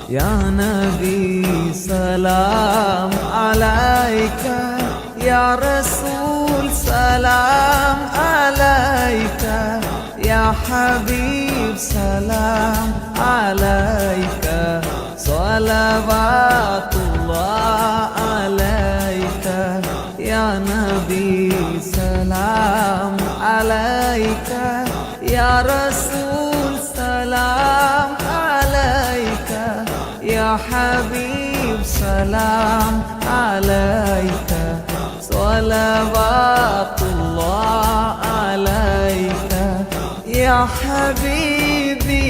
يا نبي سلام عليك يا رسول سلام عليك يا حبيب سلام عليك صلوات الله عليك يا نبي سلام عليك يا رسول سلام عليك يا حبيب سلام عليك صلوات الله عليك يا حبيبي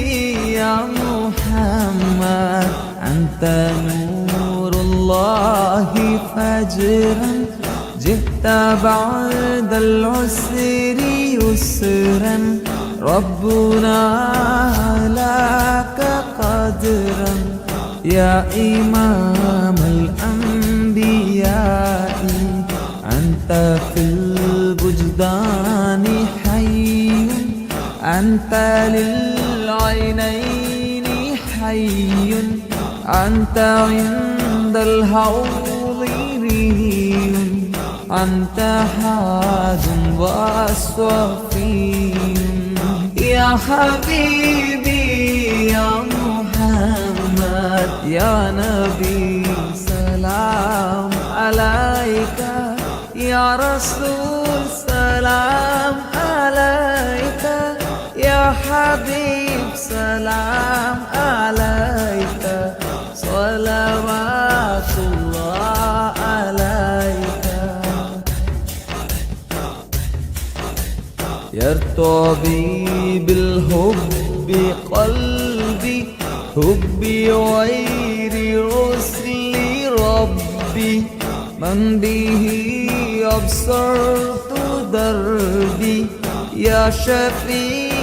يا محمد أنت نور الله فجرا جئت بعد العسر يسرا ربنا لك قدرا يا إمام الأنبياء أنت في الوجدان حي أنت للعينين حي أنت عند الحوض ري أنت حاج وصفي يا حبيبي يا محمد يا نبي سلام عليك يا رسول سلام عليك يا حبيب سلام عليك صلوات الله عليك يرتوي بالحب قلبي حبي غير رسل ربي من به أبصرت دربي يا شفيع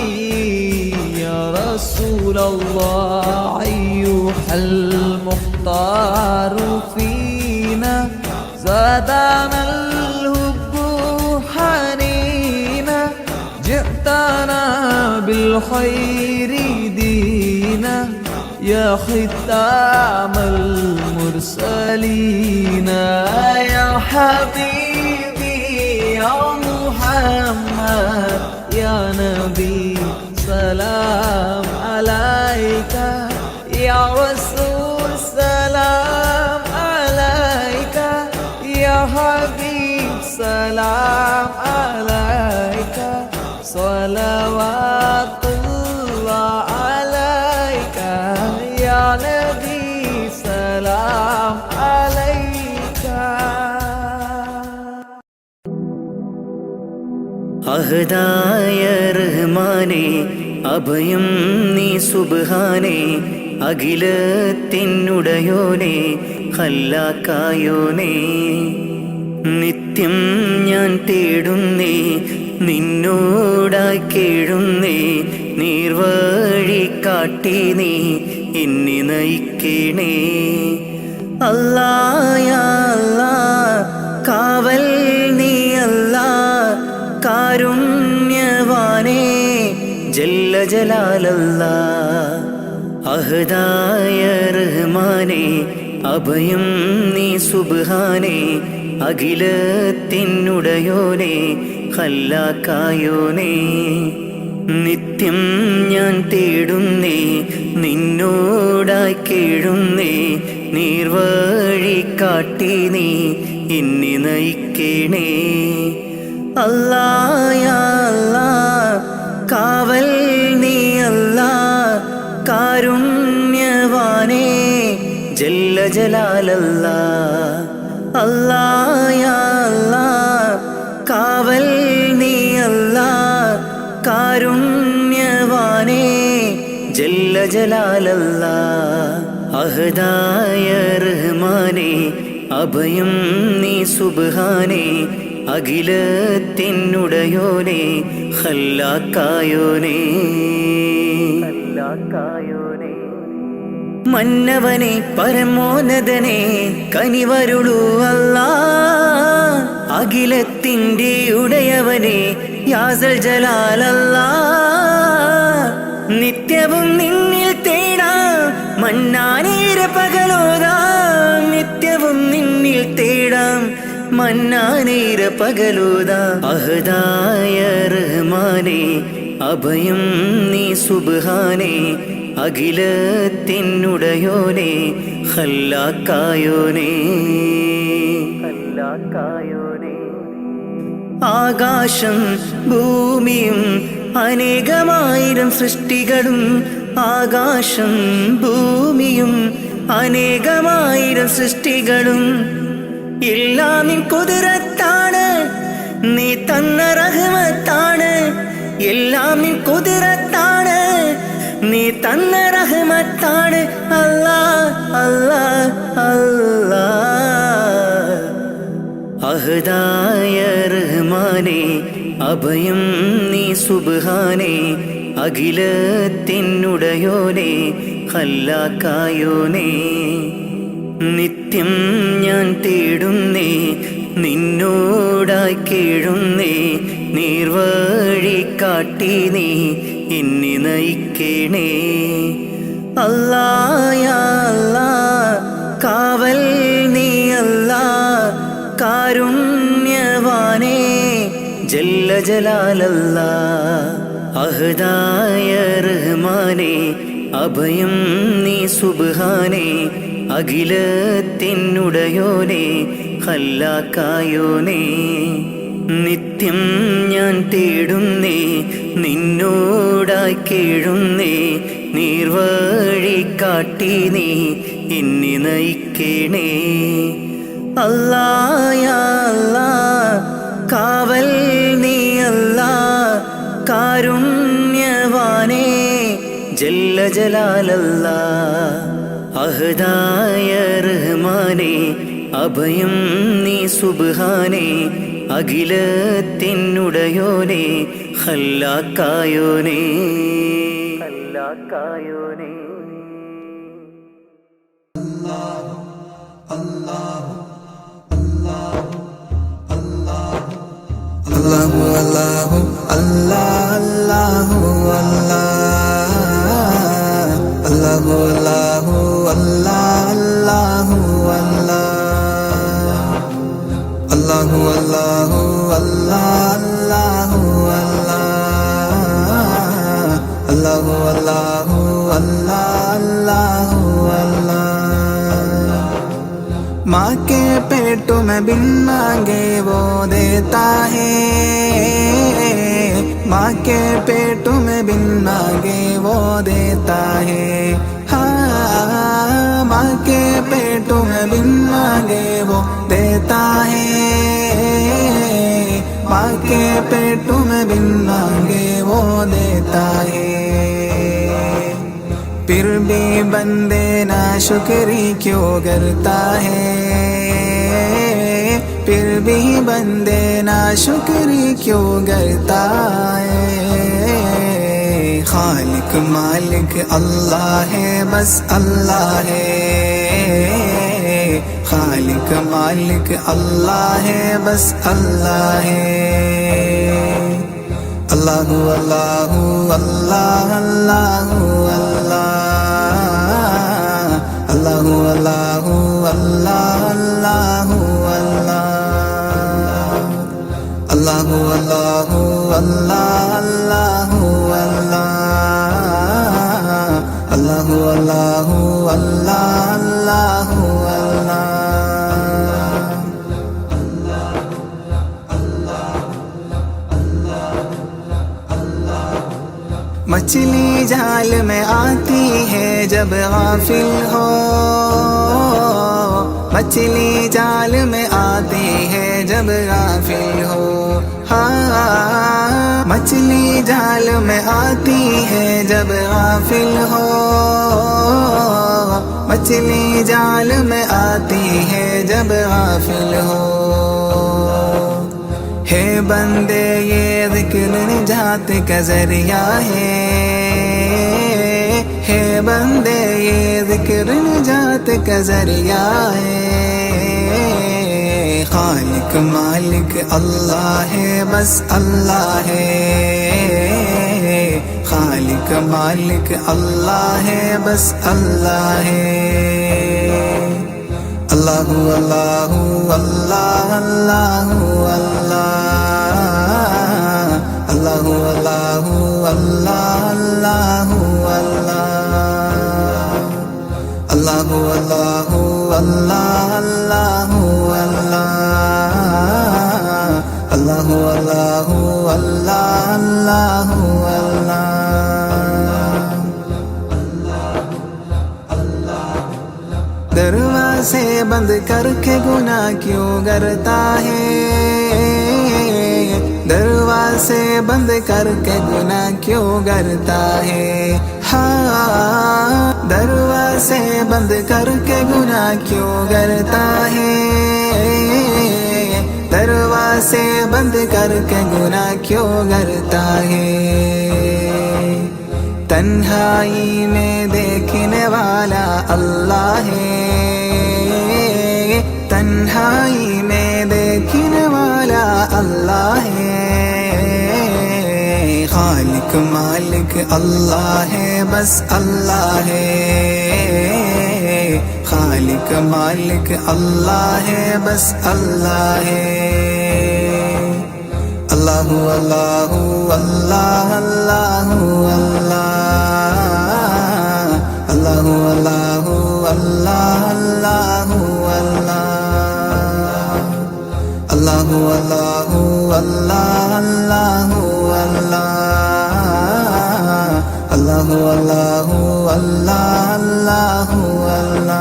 يا رسول الله أيها المختار فينا زادنا الحب حنينا جئتنا بالخير دينا يا ختام المرسلين يا حبيبي يا محمد يا نبي سلام عليك يا رسول سلام عليك يا حبيب سلام عليك صلوات الله عليك يا نبي سلام عليك അഹദായ റഹ്മാനേ അഭയം നീ സുബ്ഹാനേ അഖിലത്തിനുടയോനേ ഖല്ലാക്കായോനേ നിത്യം ഞാൻ തേടുന്നേ നിന്നോടായി കേഴുന്നേ നീർവഴി കാട്ടി നീ എന്നെ നയിക്കണേ അല്ലാ യാ അല്ലാ കാവൽ നീ അല്ലാ കാരുണ്യവാനേ ജല്ല ജലാലല്ലാ അഹദായ റഹ്മാനേ അഭയം നീ സുബ്ഹാനേ അഖിലത്തിനുടയോനേ ഖല്ലാക്കായോനേ നിത്യം ഞാൻ തേടുന്നേ നിന്നോടായി കേഴുന്നേ നീർവഴി കാട്ടി നീ എന്നെ നയിക്കണേ അല്ലാ യാ അല്ലാ കാവൽ നീ അല്ലാ കാരുണ്യവാനേ ജല്ല ജലാലല്ലാ അല്ലാ യാ അല്ലാ കാവൽ നീ അല്ലാ കാരുണ്യവാനേ ജല്ല ജലാലല്ലാ അഹദായ റഹ്മാനേ അഭയം നീ സുബ്ഹാനേ അഖിലത്തിനുടയോനേ ഖല്ലാക്കായോനേ മന്നവനെ പരമോന്നതനെ കനിവരുളൂ അല്ലാ അഖിലത്തിൻ്റെ ഉടയവനെ യാസൽ ജലാലല്ലാ നിത്യവും നിന്നിൽ തേടാം മന്നാനീര പകലോതാം നിത്യവും നിന്നിൽ തേടാം മന്നാനീര പകലോതാം അഹദായ റഹ്മാനേ അഭയം നീ സുബ്ഹാനേ അഖിലത്തിനുടയോനേ ഖല്ലാക്കായോനേ ആകാശം ഭൂമിയും അനേകമായിരം സൃഷ്ടികളും ആകാശം ഭൂമിയും അനേകമായിരം സൃഷ്ടികളും എല്ലാം നിൻ കുതിരത്താണ് നീ തന്ന റഹ്മത്താണ് എല്ലാം നിൻ കുതിരത്താണ് നീ തന്ന റഹ്മത്താണ് അല്ലാഹ് അല്ലാഹ് അല്ലാഹ് അഹദായ റഹ്മാനേ അഭയം നീ സുബ്ഹാനേ അഖിലത്തിനുടയോനേ ഖല്ലാക്കായോനേ നിത്യം ഞാൻ തേടുന്നേ നിന്നോടായി കേഴുന്നേ നീർവഴി കാട്ടി നീ എന്നെ നയിക്കണേ അല്ലാ യാ അല്ലാ കാവൽ നീ അല്ലാ കാരുണ്യവാനേ ജല്ല ജലാലല്ലാ അഹദായ റഹ്മാനേ അഭയം നീ സുബ്ഹാനേ അഖിലത്തിനുടയോനേ ഖല്ലാക്കായോനേ നിത്യം ഞാൻ തേടുന്നേ നിന്നോടായി കേഴുന്നേ നീർവഴി കാട്ടി നീ എന്നെ നയിക്കണേ അല്ലാ യാ അല്ലാ കാവൽ നീ അല്ലാ കാരുണ്യവാനേ ജല്ല ജലാലല്ലാ അഹദായ റഹ്മാനേ അഭയം നീ സുബ്ഹാനേ അഖിലത്തിനുടയോനേ ഖല്ലാക്കായോനേ ഖല്ലാക്കായോനേ അല്ലാഹു അല്ലാഹു അല്ലാഹു അല്ലാഹു അല്ലാഹു അല്ലാഹു അല്ലാഹു അല്ലാഹു അല്ലാഹു അല്ലാഹു അല്ലാഹു അല്ലാഹു माँ के पेट में बिन मांगे वो देता है माँ के पेट में बिन मांगे वो देता है हाँ माँ के पेट में बिन मांगे वो देता है माँ के पेट में बिन मांगे वो देता है फिर भी बंदे ना शुक्री क्यों करता है फिर भी बंदे ना शुक्री क्यों करता है खालिक मालिक अल्लाह है बस अल्लाह है खालिक मालिक अल्लाह है बस अल्लाह है अल्लाहु अल्लाहु अल्लाह अल्लाहु अल्लाहु अल्लाहु अल्लाह अल्लाहु अल्लाहु अल्लाह अल्लाहु अल्लाहु अल्लाह मछली जाल में आती है जब गाफिल हो मछली जाल में आती है जब गाफिल हो हाँ मछली जाल में आती है जब गाफिल हो मछली जाल में आती है जब गाफिल हो है बंदे ये ज़िक्र निजात का ज़रिया है बंदे ये ज़िक्र निजात का ज़रिया है खालिक मालिक अल्लाह है बस अल्लाह है खालिक मालिक अल्लाह है, बस अल्लाह है। अल्लाहु अल्लाहु अल्लाह अल्लाहु अल्लाह, अल्लाहु अल्लाहु अल्लाह अल्लाहु अल्लाह, अल्लाहु अल्लाहु अल्लाह अल्लाहु अल्लाह, अल्लाहु अल्लाहु अल्लाह अल्लाहु अल्लाह। दरवाजे बंद करके गुनाह क्यों करता है, दरवाजे बंद करके गुनाह क्यों करता है। हाँ, दरवाजे बंद करके गुनाह क्यों करता है, दरवाजे बंद करके गुनाह क्यों करता है। तन्हाई में देखने वाला अल्लाह है, तन्हाई में देखने वाला अल्लाह है। खालिक मालिक अल्लाह है, बस अल्लाह है। खालिक मालिक अल्लाह है, बस अल्लाह है। अल्लाहु अल्लाहु अल्लाह अल्लाहु अल्लाह, अल्लाहु अल्लाहु अल्लाह अल्लाहु अल्लाह, अल्लाहु अल्लाहु अल्लाह अल्लाहु अल्लाह, अल्लाहु अल्लाहु अल्लाह अल्लाहु अल्लाह।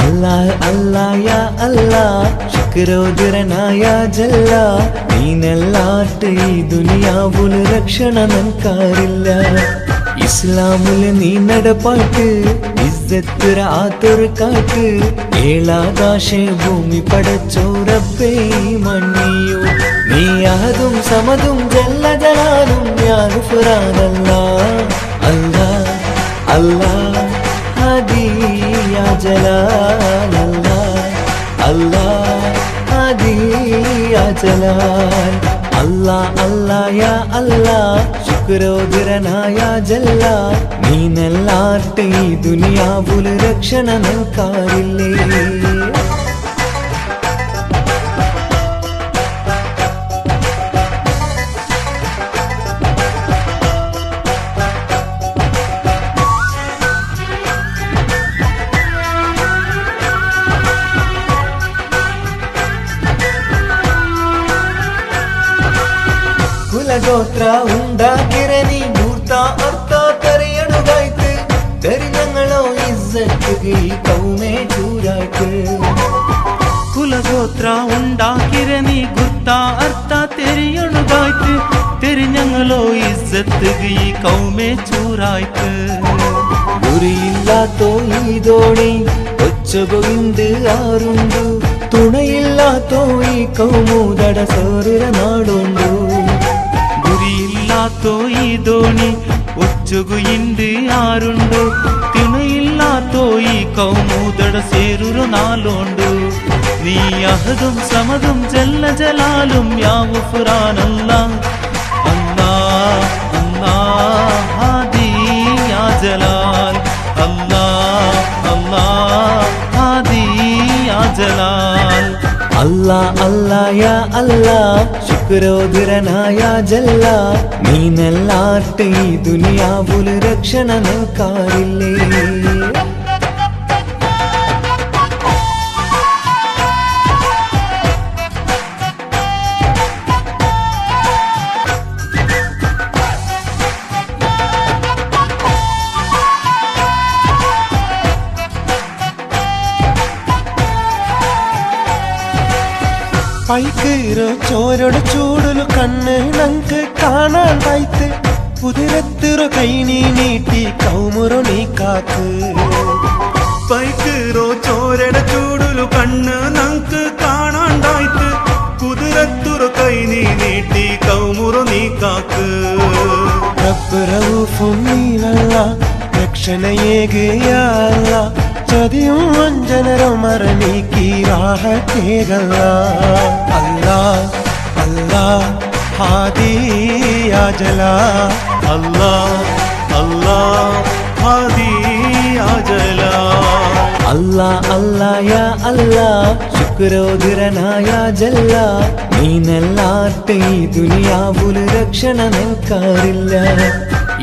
अल्लाह अल्लाह या अल्लाह ശുക്രോദരനായ ജല്ല നീനല്ലാട്ട് ഈ ദുനിയാവുല് രക്ഷണ നൻകാരില്ല ഇസ്ലാമുല് നീ നടപ്പാട്ട് ഇസ്സത്ത് റാത്തൊരു കാട്ട് ഏഴാകാശേ ഭൂമി പടച്ചോറപ്പേ മണ്ണിയോ നീ അഹദും സമതും ജല്ല ജലാലും യാ ഗുഫ്രാനല്ലാഹ് അല്ലാഹ് അല്ലാഹ് ഹദി യാ ജലാൽ അല്ലാഹ് അല്ലാഹ് ഹദി യാ ജലാൽ അല്ലാഹ് അല്ലാഹ് യാ അല്ലാഹ് ശുക്രോദരനായ ജല്ല നീനല്ലാട്ട് ഈ ദുനിയാവുല് രക്ഷണ നൻകാരില്ലേ കുലഗോത്ര ഉണ്ടാക്കിരനി മൂർത്ത അർത്ഥ തെറിയണുകായ്ക്ക് തെരിഞ്ഞങ്ങളോ ഇസ്സത്തുകി കൗമേ ചൂരായ്ക്ക് കുലഗോത്ര ഉണ്ടാക്കിരനി ഗുർത്ത അർത്ഥ തെരിയണുകായ്ക്ക് തെരിഞ്ഞങ്ങളോ ഇസ്സത്തുകി കൗമേ ചൂരായ്ക്ക് ഗുരിയില്ലാത്തോ ഈ ദോണി ഒച്ചകൊയിന്ത് ആറുണ്ടു തുണയില്ലാത്തോ ഈ കൗമൂതട സോറിര നാടുണ്ടു ಗುರಿಯಿಲ್ಲಾತೋ ಈ ದೋಣಿ ಒಚ್ಚುಗು ಇಂಡಿ ಆರುಂಡು ತಿಣಯಿಲ್ಲಾತೋ ಈ ಕೌಮೂದಡ ಸೇರುರು ನಾಲೋಂಡು ನೀ ಅಹದುಂ ಸಮದುಂ ಜಲ್ಲ ಜಲಾಲುಂ ಯಾವ ಫುರಾನಲ್ಲ ಅಲ್ಲಾ ಅಲ್ಲಾ ಹಾದಿ ಯಾ ಜಲಾಲ್ ಅಲ್ಲಾ ಅಲ್ಲಾ ಹಾದಿ ಯಾ ಜಲಾಲ್ അല്ലാഹ് അല്ലാഹ് യാ അല്ലാഹ് ശുക്രോദരനായ ജല്ല നീനല്ലാട്ട് ഈ ദുനിയാവുല് രക്ഷണ നൻകാരില്ലേ പൈക്കീറോ ചോരോട് ചൂടಲು കണ്ണ് നങ്ക് കാണാണ്ടായിത്ത് കുതിരത്തിറോ കൈ നീ നീട്ടി കൗമുറോ നീ കാക്ക് പൈക്കീറോ ചോരയുടെ ചൂടലു കണ്ണ് നങ്ക് കാണാണ്ടായിത്ത് കുതിരത്തുറോ കൈ നീ നീട്ടി കൗമുറോ നീ കാക്ക് റബ്ബ് റഊഫും നീനല്ല രക്ഷണയേകയല്ല ചതിയും വഞ്ചനരോ മറനീക്കി റാഹത്തേകല്ല അല്ലാ അല്ലാ ഹാദിയാ ജലാ അല്ലാ അല്ലാ ഹാദിയാ ജലാ അല്ലാ അല്ലാ യാ അല്ലാ ശുക്രോധരനായ ജല്ല നീനല്ലാത്ത ഈ ദുനിയാവുല് രക്ഷണ നിൽക്കാറില്ല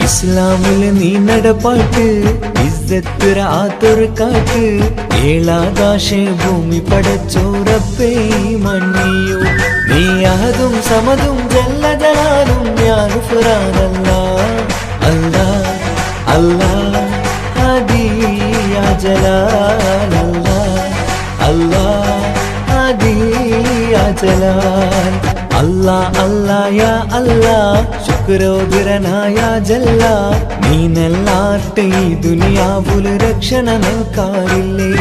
ഇസ്ലാമില് നീ നടപ്പാട്ട് ഇസ്സത്ത് റാത്തൊരു കാട്ട് ഏഴാകാശ ഭൂമി പടച്ചോറപ്പേ മണ്ണിയോ നീ അഹദും സമതും ജല്ല ജലാലും ഞാൻ ഫുറാനല്ലാ അല്ലാ അല്ലാ ഹാദിയാ ജലാലല്ലാ അല്ലാ ഹാദിയാ ജലാൽ അല്ലാ അല്ലാ യാ അല്ലാ ശുക്രോധരനായ ജല്ല നീനല്ലാത്ത ഈ ദുനിയാവുല് രക്ഷണ നിൽക്കാറില്ലേ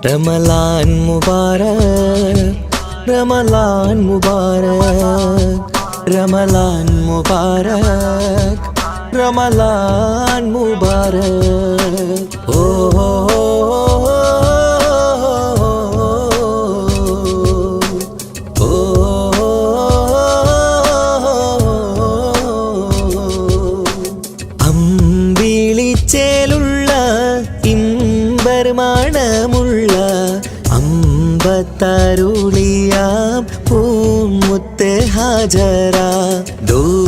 रमलान मुबारक रमलान मुबारक रमलान मुबारक रमलान मुबारक ഹാജറ ദൂതരിബ്രാഹിം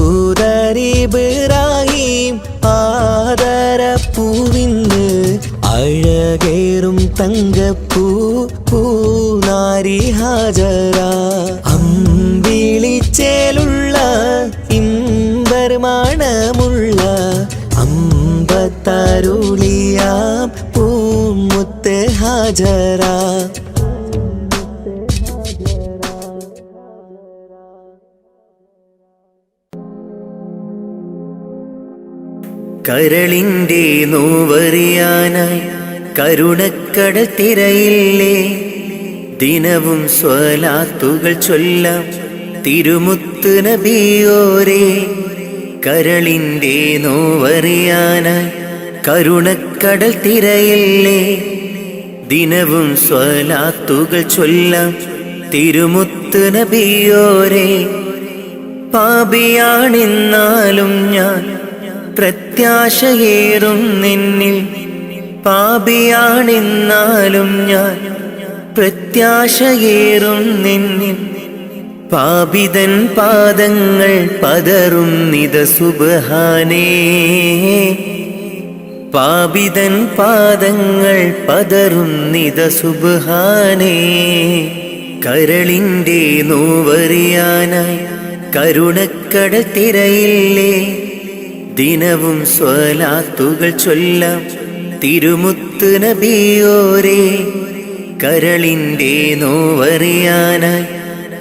ആദരപ്പൂവിന്ന് അഴകേറും തങ്കപ്പൂ പൂനാരി ഹാജറ അമ്പിളിച്ചേലുള്ള ഇമ്പർമാണമുള്ള അമ്പത്തരുളിയാം പൂമുത്ത് ഹാജറ കരളിൻ്റെ നോവറിയാനായി കരുണക്കടൽ തിരയില്ലേ ദിനവും സ്വലാത്തുകൾ ചൊല്ലാം തിരുമുത്ത് നബിയോരേ കരളിൻ്റെ നോവറിയാനായി കരുണക്കടൽ തിരയില്ലേ ദിനവും സ്വലാത്തുകൾ ചൊല്ലാം തിരുമുത്ത് നബിയോരേ പാപിയാണെന്നാലും ഞാൻ പ്രത്യാശയേറും നിന്നിൽ പാപിയാണെന്നാലും ഞാൻ പ്രത്യാശയേറും നിന്നിൽ പാപിതൻ പാദങ്ങൾ പതറും നിത സുബ്ഹാനേ പാപിതൻ പാദങ്ങൾ പതറും നിത സുബ്ഹാനേ കരളിൻ്റെ നോവറിയാനായി കരുണക്കടൽ തിരയില്ലേ ദിനവും സ്വലാത്തുകൾ ചൊല്ലാം തിരുമുത്ത് നബിയോരേ കരളിൻ്റെ നോവറിയാനായി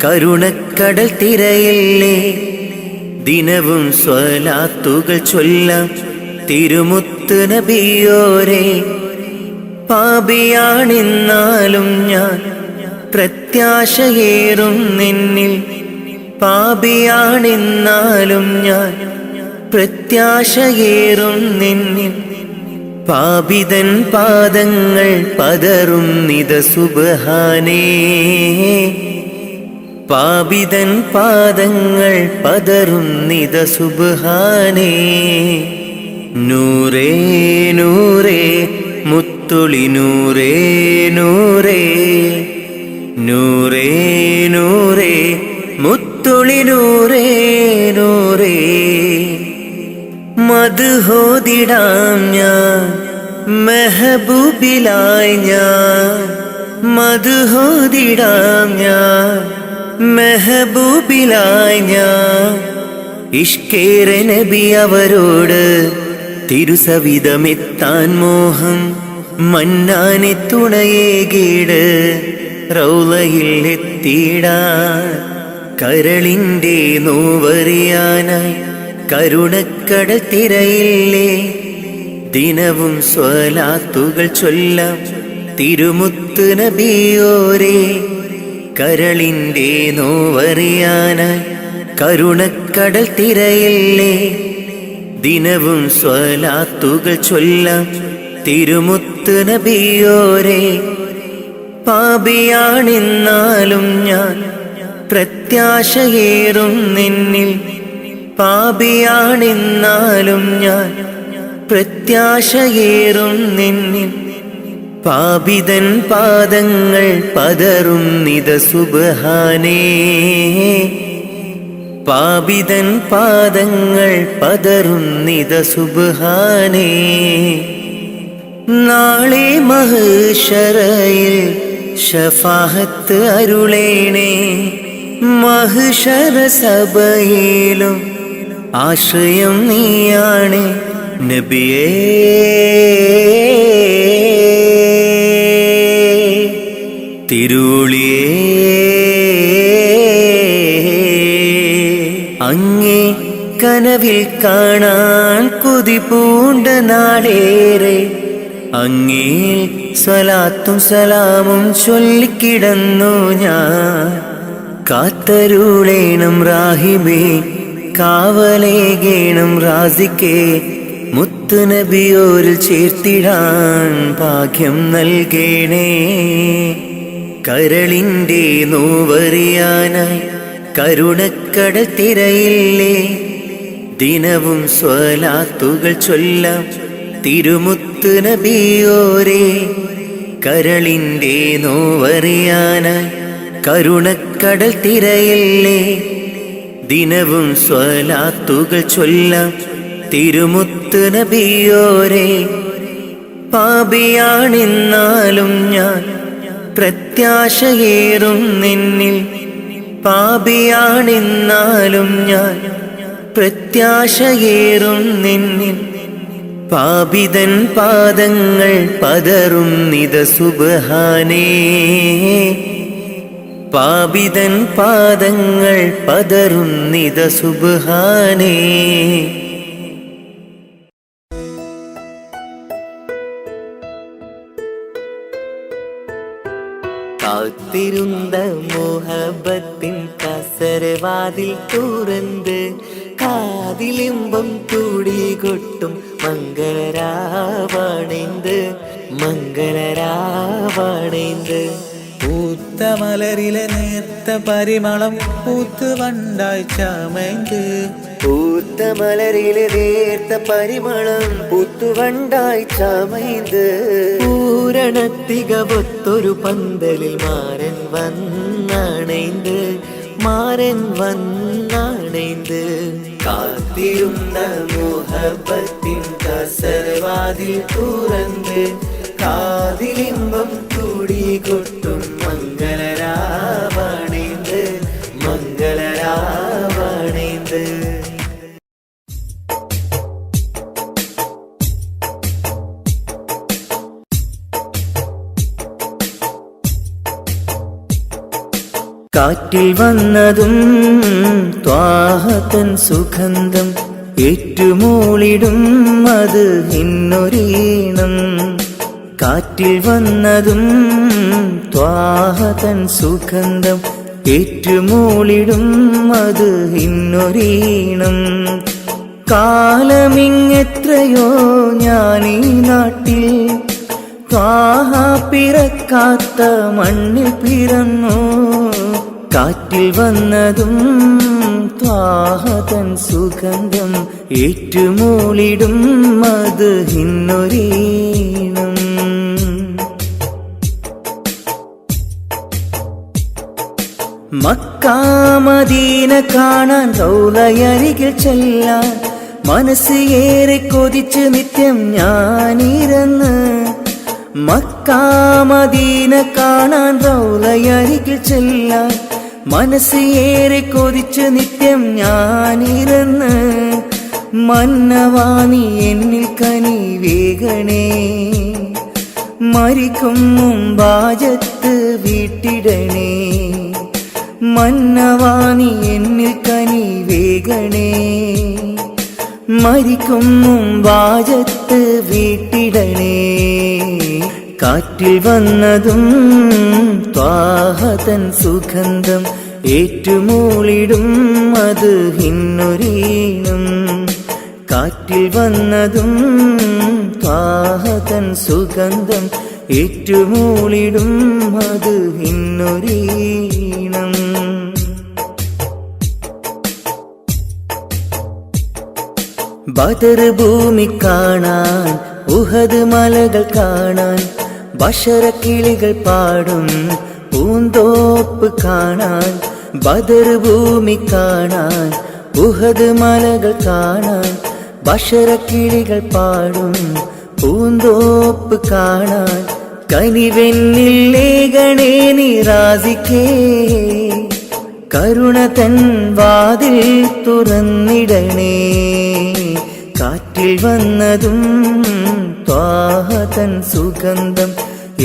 കരുണക്കടൽ തിരയില്ലേ ദിനവും സ്വലാത്തുകൾ ചൊല്ലാം തിരുമുത്ത് നബിയോരേ പാപിയാണെന്നാലും ഞാൻ പ്രത്യാശയേറും നിന്നിൽ പാപിയാണെന്നാലും ഞാൻ പ്രത്യാശയേറും നിന്നിൽ പാപിതൻ പാദങ്ങൾ പതറും നിത സുബ്ഹാനേ പാപിതൻ പാദങ്ങൾ പതറും നിത സുബ്ഹാനേ നൂറേ നൂറേ മുത്തുളി നൂറേ നൂറേ നൂറേ നൂറേ മുത്തുളി നൂറേ നൂറേ മദ്ഹോദിടാം ഞാൻ മെഹബൂബിലായി ഞാൻ മദ്ഹോദിടാം ഞാൻ മെഹബൂബിലായി ഞാൻ ഇഷ്കേറെ നബി അവരോട് തിരുസവിധമെത്താൻ മോഹം മന്നാനെ തുണയേകീട് റൗളയിൽ എത്തിയിടാൻ കരളിൻ്റെ നോവറിയാനായി കരുണക്കടൽ തിരയില്ലേ ദിനവും സ്വലാത്തുകൾ ചൊല്ലാം തിരുമുത്ത് നബിയോരേ കരളിൻ്റെ നോവറിയാനായി കരുണക്കടൽ തിരയില്ലേ ദിനവും സ്വലാത്തുകൾ ചൊല്ലാം തിരുമുത്ത് നബിയോരേ പാപിയാണെന്നാലും ഞാൻ പ്രത്യാശയേറും നിന്നിൽ പാപിയാണെന്നാലും ഞാൻ പ്രത്യാശയേറും നിന്നിൽ പാപിതൻ പാദങ്ങൾ പതറും നിത സുബ്ഹാനേ പാപിതൻ പാദങ്ങൾ പതറും നിത സുബ്ഹാനേ നാളെ മഹ്ശറയിൽ ശഫാഅത്ത് അരുളേണേ മഹ്ശറ സഭയിലും ആശ്രയം നീയാണ് നബിയേ തിരുളിയേ അങ്ങേ കനവിൽ കാണാൻ കൊതി പൂണ്ട നാടേറെ അങ്ങേ സ്വലാത്തും സലാമും ചൊല്ലിക്കിടന്നു ഞാൻ കാത്തരുളേണം റാഹിബേ കാവലേകേണം റാസിക്കേ മുത്ത് നബിയോരിൽ ചേർത്തിടാൻ ഭാഗ്യം നൽകേണേ കരളിൻ്റെ നോവറിയാനായി കരുണക്കടൽ തിരയില്ലേ ദിനവും സ്വലാത്തുകൾ ചൊല്ലാം തിരുമുത്ത് നബിയോരേ കരളിൻ്റെ നോവറിയാനായി കരുണക്കടൽ തിരയില്ലേ ദിനവും സ്വലാത്തുകൾ ചൊല്ലാം തിരുമുത്ത് നബിയോരെ. പാപിയാണെന്നാലും ഞാൻ പ്രത്യാശയേറും നിന്നിൽ, പാപിയാണെന്നാലും ഞാൻ പ്രത്യാശയേറും നിന്നിൽ. പാപിതൻ പാദങ്ങൾ പതറും നിത സുബ്ഹാനേ, പാപിതൻ പാദങ്ങൾ പതറും നിത സുബ്ഹാനേ. കാത്തിരുന്ന മോഹബത്തിൻ കസരവാതിൽ തുറന്ന് കാതിലിമ്പം കൂടികൊട്ടും മംഗളരാവണൈந்து, മംഗളരാവണൈந்து. പൂത്ത മലരിലെ നേർത്ത പരിമളം പൂത്ത് വണ്ടായി ചമൈந்து, പൂത്ത മലരിലെ നേർത്ത പരിമളം പൂത്തുവണ്ടായി ചമൈந்து. പൂരണത്തികവൊത്തൊരു പന്തലിൽ മാരൻ വന്നണൈந்து, മാരൻ വന്നണൈந்து. കാത്തിരുന്ന മോഹബത്തിൻ കസരവാതിൽ തുറന്ന് കാതിലിമ്പം കൂടികൊട്ടും മംഗളരാവണൈந்து, മംഗളരാവണൈந்து. കാറ്റിൽ വന്നതും ത്വാഹതൻ സുഗന്ധം ഏറ്റുമൂളിടും അത് ഇന്നൊരീണം. കാറ്റിൽ വന്നതും ത്വാഹതൻ സുഗന്ധം ഏറ്റുമൂളിടും അത് ഇന്നൊരീണം. കാലമിങ്ങെത്രയോ ഞാനീ നാട്ടിൽ ത്വാഹ പിറക്കാത്ത മണ്ണിൽ പിറന്നു. കാറ്റിൽ വന്നതും ത്വാഹതൻ സുഗന്ധം ഏറ്റുമൂളിടും അത് ഇന്നൊരീണം. മക്കാ മദീന കാണാൻ റൗളയരികിൽ ചെല്ലാൻ മനസ്സ് ഏറെ കൊതിച്ച് നിത്യം ഞാനിരുന്ന്. മക്കാ മദീന കാണാൻ റൗളയരികിൽ ചെല്ലാൻ മനസ്സ് ഏറെ കൊതിച്ച് നിത്യം ഞാനിരുന്ന്. മന്നവാനി എന്നിൽ കനി വേഗണേ, മരിക്കും മുമ്പാജത്ത് വീട്ടിടണേ. മന്നവാനി എന്നിൽ കനി വേഗണേ, മരിക്കും മുമ്പാജത്ത് വീട്ടിടണേ. കാറ്റിൽ വന്നതും ത്വാഹതൻ സുഗന്ധം ഏറ്റുമൂളിടും അത് ഇന്നൊരീണം. കാറ്റിൽ വന്നതും ത്വാഹതൻ സുഗന്ധം ഏറ്റുമൂളിടും അത് ഇന്നൊരീണം. ബദർ ഭൂമി കാണാൻ ഉഹദ് മലകൾ കാണാൻ ബഷറക്കിളികൾ പാടും പൂന്തോപ്പ് കാണാൻ. ബദർ ഭൂമി കാണാൻ ഉഹദ് മലകൾ കാണാൻ ബഷറക്കിളികൾ പാടും പൂന്തോപ്പ് കാണാൻ. കനിവെന്നിൽ ലേഖണേ നിറാസിക്കേ, കരുണ തൻ വാതിൽ തുറന്നിടണേ. കാറ്റിൽ വന്നതും ത്വാഹതൻ സുഗന്ധം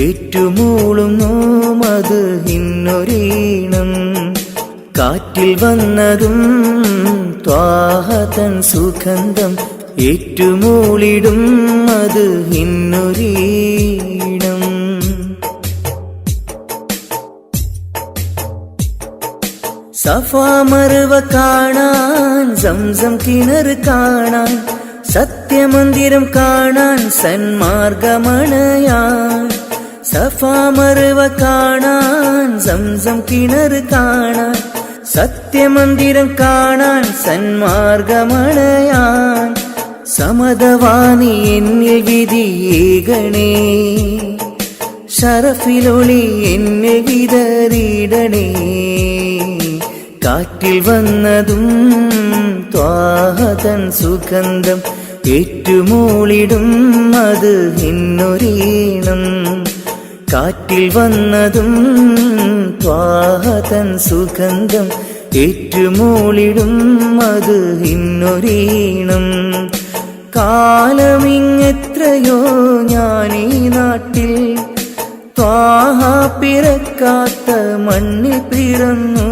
ഏറ്റുമൂളുന്നു അത് ഇന്നൊരീണം. കാറ്റിൽ വന്നതും ത്വാഹതൻ സുഗന്ധം ഏറ്റുമൂളിടും അത് ഇന്നൊരീണം. സഫാ മർവ കാണാൻ സംസം കിണർ കാണാൻ സത്യമന്ദിരം കാണാൻ സന്മാർഗമണയാൻ. സഫാ മർവ കാണാൻ സംസം കിണർ കാണാൻ സത്യമന്ദിരം കാണാൻ സന്മാർഗമണയാൻ. സമതവാനി എന്നിൽ വിധിയേകണേ, ഷറഫിലൊളി എന്നിൽ വിതറിയിടണേ. കാറ്റിൽ വന്നതും ത്വാഹതൻ സുഗന്ധം ഏറ്റുമൂളിടും അത് ഇന്നൊരീണം. കാറ്റിൽ വന്നതും ത്വാഹതൻ സുഗന്ധം ഏറ്റുമൂളിടും അത് ഇന്നൊരീണം. കാലമിങ്ങെത്രയോ ഞാനീ നാട്ടിൽ ത്വാഹ പിറക്കാത്ത മണ്ണിൽ പിറന്നു.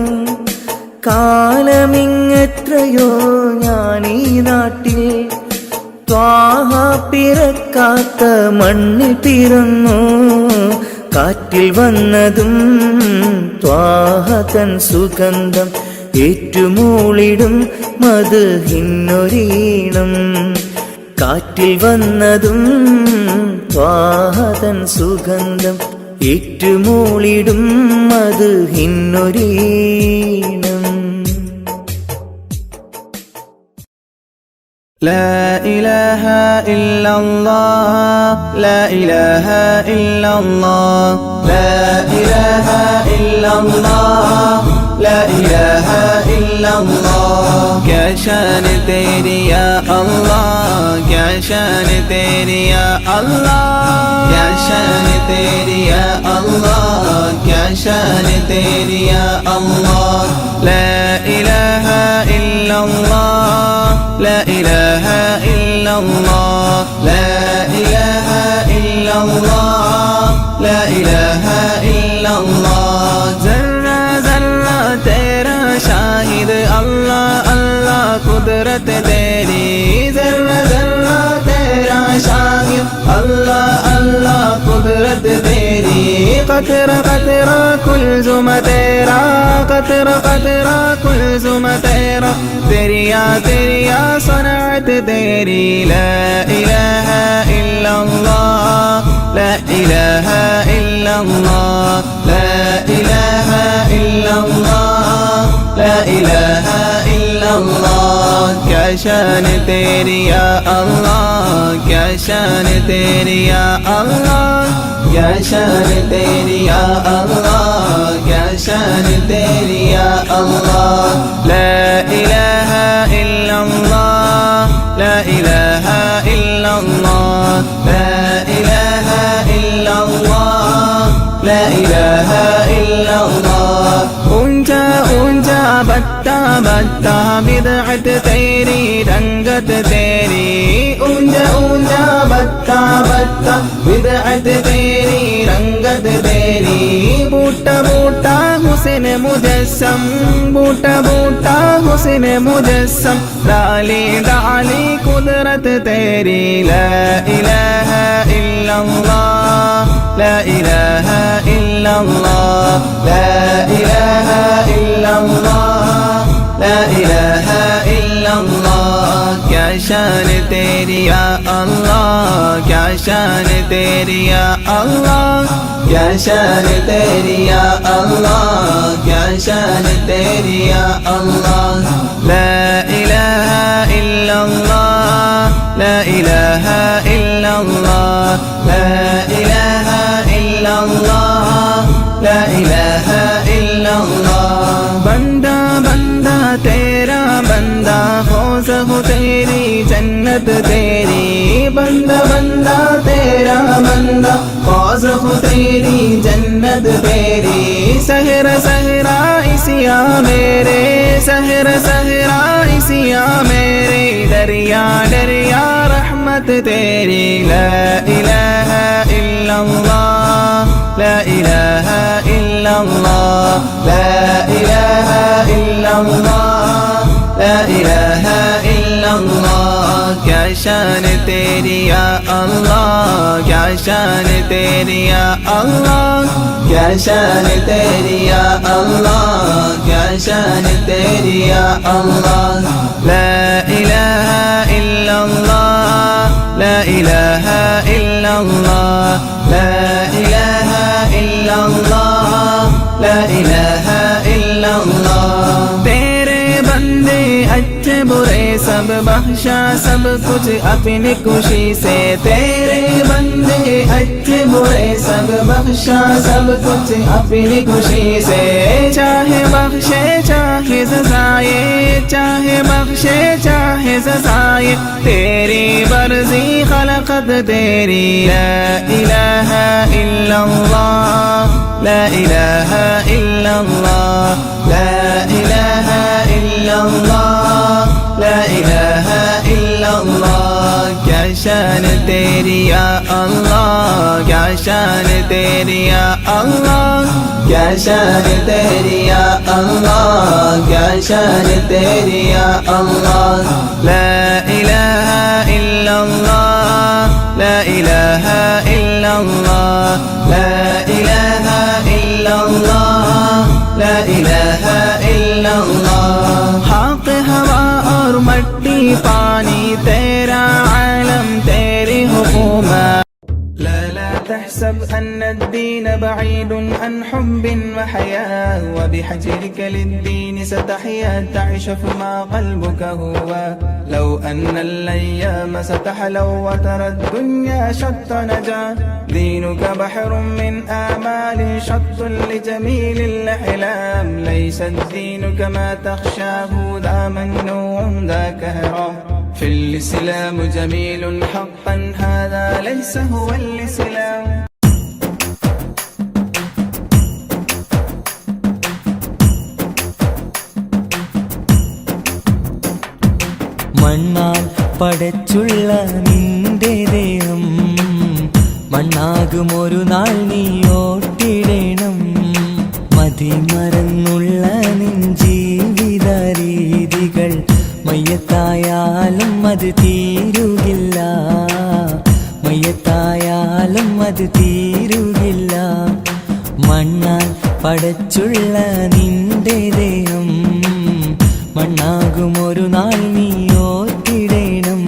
കാലമിങ്ങെത്രയോ ഞാനീ നാട്ടിൽ ത്വാഹ പിറക്കാത്ത മണ്ണിൽ പിറന്നു. കാറ്റിൽ വന്നതും ത്വാഹതൻ സുഗന്ധം ഏറ്റുമൂളിടും മദ്ഹിന്നൊരീണം. കാറ്റിൽ വന്നതും ത്വാഹതൻ സുഗന്ധം ഏറ്റുമൂളിടും മദ്ഹിന്നൊരീണം. لا إله إلا الله لا إله إلا الله لا إله إلا الله لا إله إلا الله. क्या शान तेरी या अल्लाह, क्या शान तेरी या अल्लाह, क्या शान तेरी या अल्लाह, क्या शान तेरी या अल्लाह. لا إله إلا الله لا إله إلا الله لا إله إلا الله لا إله إلا الله. ज़र्रा ज़र्रा तेरा शाहिद अल्लाह अल्लाह कुदरत तेरी. ज़र्रा ज़र्रा तेरा शाहिद अल्लाह अल्लाह कुदरत तेरी. क़तरा क़तरा कुल्ज़ुम तेरा क़तरा क़तरा कुल्ज़ुम तेरा. तेरिया तेरिया सनाअत तेरी. ला इलाहा इल्लल्लाह ला इलाहा इल्लल्लाह ला इलाहा इल्लल्लाह ला इलाहा इल्लल्लाह. क्या शान तेरी या अल्लाह, क्या शान तेरी या अल्लाह, क्या शान तेरी या अल्लाह, क्या शान तेरी या अल्लाह. ला इलाहा इल्लल्लाह ला इलाहा इल्लल्लाह ला इलाहा इल्लल्लाह ला इलाहा इल्लल्लाह. ऊंचा ऊंचा बत्ता बत्ता बिदअत तेरी रंगत तेरी. ऊंचा ऊंचा बत्ता बत्ता बिदअत तेरी रंगत तेरी. बूटा बूटा हुस्न मुजस्सम बूटा बूटा हुस्न मुजस्सम. डाली डाली कुदरत तेरी. ला इलाहा इल्लल्लाह ला इलाहा इल्लल्लाह ला इलाहा इल्लल्लाह ला इलाहा इल्लल्लाह. क्या शान तेरी या अल्लाह, क्या शान तेरी या अल्लाह, क्या शान तेरी या अल्लाह, क्या शान तेरी या अल्लाह. ला इलाहा इल्लल्लाह ला इलाहा इल्लल्लाह ला इलाहा इल्लल्लाह ला इलाहा इल्लल्लाह. बंदा बंदा तेरा बंदा फौज हो तेरी जन्नत तेरी. बंदा बंदा तेरा बंदा फौज हो तेरी जन्नत तेरी. सहरा सहरा इसिया मेरे सहरा सहरा इसिया मेरे. दरिया दरिया रहमत तेरी. ला इलाहा इल्लल्लाह ला इलाहा इल्लल्लाह ला इलाहा इल्लल्लाह ला इलाहा इल्लल्लाह. क्या शान तेरी या अल्लाह, क्या शान तेरी या अल्लाह, क्या शान तेरी या अल्लाह, क्या शान तेरी या अल्लाह. ला इलाहा इल्लल्लाह ला इलाहा इल्लल्लाह ला इलाहा इल्लल्लाह ला इलाहा इल्लल्लाह. तेरे बंदे अच्छे बुरे सब बख्शा सब कुछ अपनी खुशी से तेरे बंदे अच्छे बुरे सब बख्शा सब कुछ अपनी खुशी से चाहे बख्शे चाहे सजाए चाहे बख्शे चाहे सजाए तेरी मर्जी खलकत तेरी ला इलाहा इल्लल्लाह ला इलाहा इल्लल्लाह ला इलाहा इल्लल्लाह ला इलाहा इल्लल्लाह क्या शान तेरी या अल्लाह क्या शान तेरी या अल्लाह क्या शान तेरी या अल्लाह क्या शान तेरी या अल्लाह ला इलाहा इल्लल्लाह ला इलाहा इल्लल्लाह ला इलाहा इल्लल्लाह ला इलाहा इल्लल्लाह हक हवा और मट्टी पानी तेरा आलम तेरी हुकूमत لا تحسب أن الدين بعيد عن حب وحياة وبحجرك للدين ستحيا تعيش فيما قلبك هو لو أن الأيام ستحلو وترى الدنيا شط نجاة دينك بحر من آمال شط لجميل الأحلام ليس الدين كما تخشاه ذا منوع ذا كهرام في الإسلام جميل حقا هذا ليس هو الإسلام മണ്ണാൽ പടച്ചുള്ള നിന്റെ ദേഹം മണ്ണാകും ഒരു നാൾ നീ ഓട്ടിടണം മതിമറന്നുള്ള നിൻ ജീവിത രീതികൾ മയ്യത്തായാലും അത് തീരുകില്ല മയ്യത്തായാലും അത് തീരുകില്ല മണ്ണാൽ പടച്ചുള്ള നിന്റെ ദേഹം മണ്ണാകും ഒരു നാൾ നീ ഓർത്തിടണം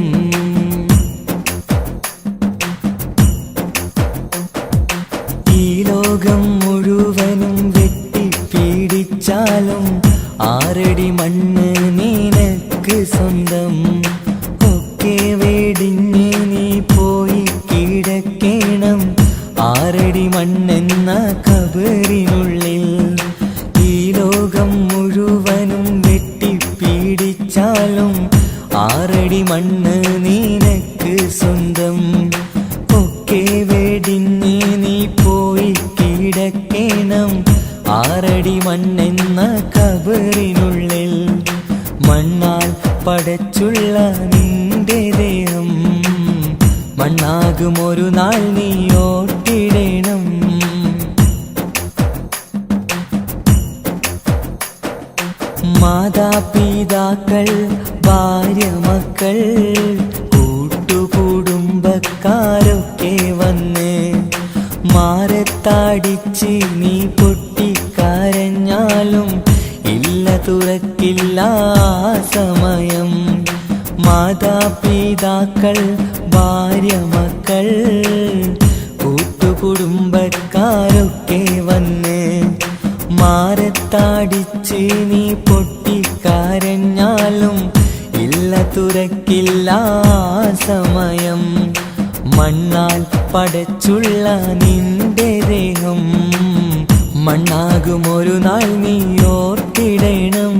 ഈ ലോകം മുഴുവനും വെട്ടിപ്പീഡിച്ചാലും ആറടി മണ്ണ് നിനക്ക് സ്വന്തം ഒക്കെ വെടിഞ്ഞ് നീ പോയി കിടക്കണം ആറടി മണ്ണെന്ന കബറിനുള്ളിൽ ഈ ലോകം മുഴുവനും വെട്ടിപ്പീഡിച്ചാലും ആറടി മണ്ണ് നിനക്ക് സ്വന്തം ഒക്കെ വെടിഞ്ഞ് നീ പോയി കിടക്കണം ആറടി മണ്ണെന്ന കബറിനുള്ളിൽ മണ്ണാൽ പടച്ചുള്ള നിന്റെ ദേഹം മണ്ണാകും ഒരു നാൾ നീ ഓട്ടിടണം മാതാപിതാക്കൾ ഭാര്യ മക്കൾ കൂട്ടുകുടുംബക്കാരൊക്കെ വന്ന് മാറത്താടിച്ച് നീ പൊട്ടിക്കരഞ്ഞാലും ഇല്ല തുറക്കില്ല സമയം മാതാപിതാക്കൾ ഭാര്യ മക്കൾ കൂട്ടുകുടുംബക്കാരൊക്കെ വന്ന് മാറത്താടിച്ച് നീ പൊട്ടിക്കരഞ്ഞാലും ഇല്ല തുറക്കില്ല സമയം മണ്ണാൽ പടച്ചുള്ള നിന്റെ ദേഹം മണ്ണാകും ഒരു നാൾ നീ ഓർത്തിടണം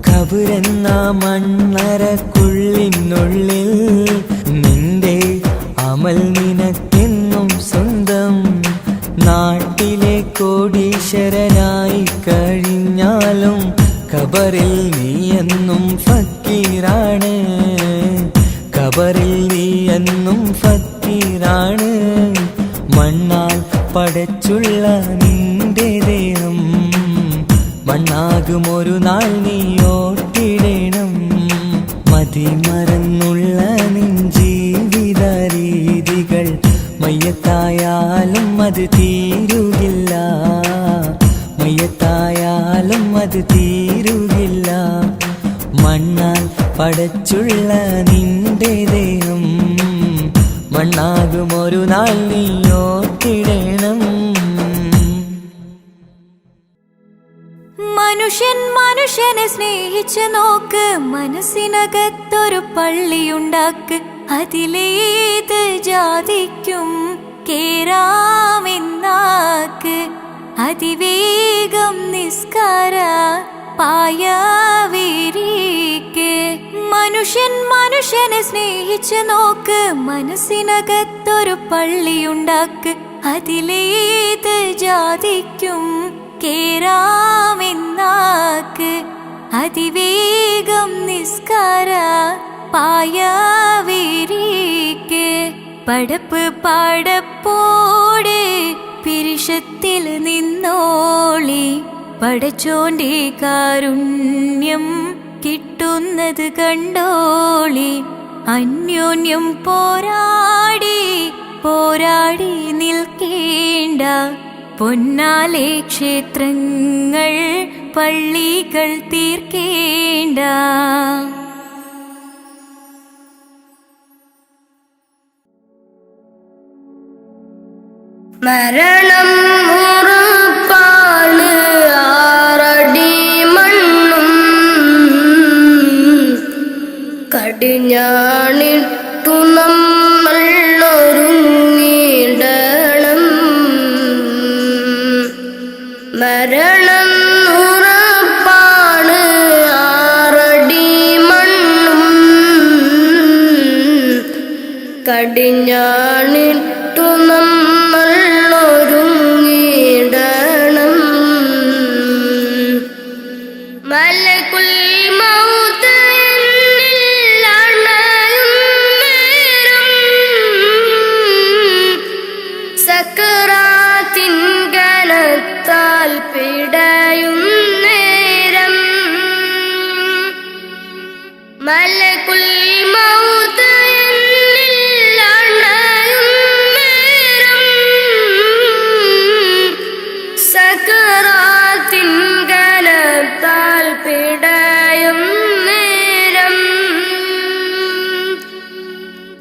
കബറെന്ന മണ്ണറക്കുള്ളിനുള്ളിൽ നിന്റെ അമൽ നിനക്കെന്നും സ്വന്തം നാട്ടിലെ കോടീശ്വരനായി കഴിഞ്ഞാലും ഖബറിൽ നീ എന്നും ഫക്കീറാണ് ഖബറിൽ നീ എന്നും ഫക്കീറാണ് മണ്ണാൽ പടച്ചുള്ള നിന്റെ ദേഹം മണ്ണാകും ഒരു നാൾ നീ ഓർത്തിടണം മതിമറന്നുള്ള നിൻ ജീവിത രീതികൾ മയ്യത്തായാലും അത് തീരുകില്ല മയ്യത്തായാലും അത് തീരുകില്ല മണ്ണാൽ പടച്ചുള്ള നിന്റെ ദേഹം മണ്ണാകും ഒരു നാൾ നീ ഓർത്തിടണം മനുഷ്യൻ മനുഷ്യനെ സ്നേഹിച്ച് നോക്ക്, മനസ്സിനകത്തൊരു പള്ളിയുണ്ടാക്ക്, അതിലേത് ജാതിക്കും കേറാമെന്നാക്ക്, അതിവേഗം നിസ്കാര പായവിരിക്ക്. മനുഷ്യൻ മനുഷ്യനെ സ്നേഹിച്ച് നോക്ക്, മനസ്സിനകത്തൊരു പള്ളിയുണ്ടാക്ക്, അതിലേത് ജാതിക്കും കേറാമെന്നാക്ക്, അതിവേഗം നിസ്കാര പായവിരിക്ക്. പടപ്പ് പാടപ്പോടെ പിരിശത്തിൽ നിന്നോളി, പടച്ചോന്റെ കാരുണ്യം കിട്ടുന്നത് കണ്ടോളി. അന്യോന്യം പോരാടി പോരാടി നിൽക്കേണ്ട, പൊന്നാലെ ക്ഷേത്രങ്ങൾ പള്ളികൾ തീർക്കേണ്ട. മരണം ഉറപ്പാണ്, ആറടി മണ്ണും കടിഞ്ഞാണിട്ടു നമ്മൾ ഒരുങ്ങിടണം. മരണം ഉറപ്പാണ്, ആറടി മണ്ണും കടിഞ്ഞാണിട്ടു നമ്മൾ ഒരുങ്ങിടണം. മലകുൽ മൗത്ത് എന്നിൽ അണയും നേരം, സക്കറാത്തിൻ കനത്താൽ പിടയും നേരം. മലകുൽ മൗത്ത് എന്നിൽ അണയും നേരം, സക്കറാത്തിൻ കനത്താൽ പിടയും നേരം.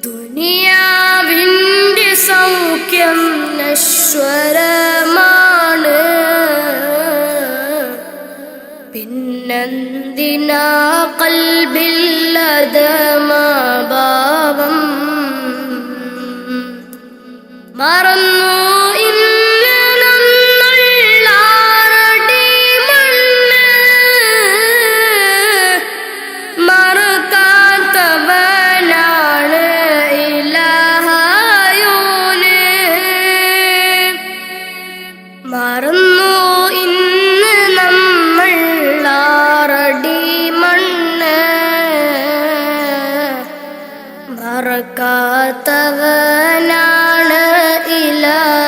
ദുനിയാവിൻ്റെ സൗഖ്യം നശ്വരമാണ്, പിന്നെന്തിനാ കൽബില്ലതമാഭാവം. മറന്നു ഇന്ന് നമ്മൾ ആറടി മണ്ണ്, മറക്കാത്തവനാണ് ഇലാഹായോന്. മറന്നു ഇന്ന് നമ്മൾ ആറടി മണ്ണ്, മറക്കാത്തവനാണ് ഇലാഹായോന്.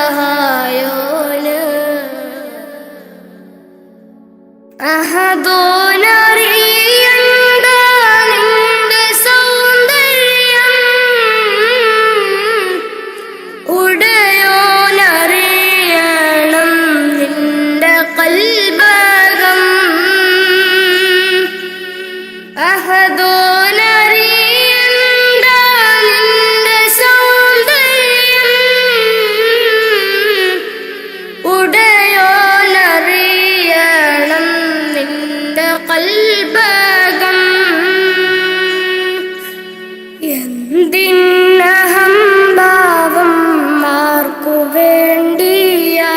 അഹദോനറിയണ്ട നിന്റെ സൗന്ദര്യം, ഉടയോനറിയണം നിന്റെ കൽബകം. അഹദോനറിയണ്ട നിന്റെ സൗന്ദര്യം, ഉടയോനറിയണം നിന്റെ കൽബകം. എന്തിനഹംഭാവം ആർക്കു വേണ്ടിയാ,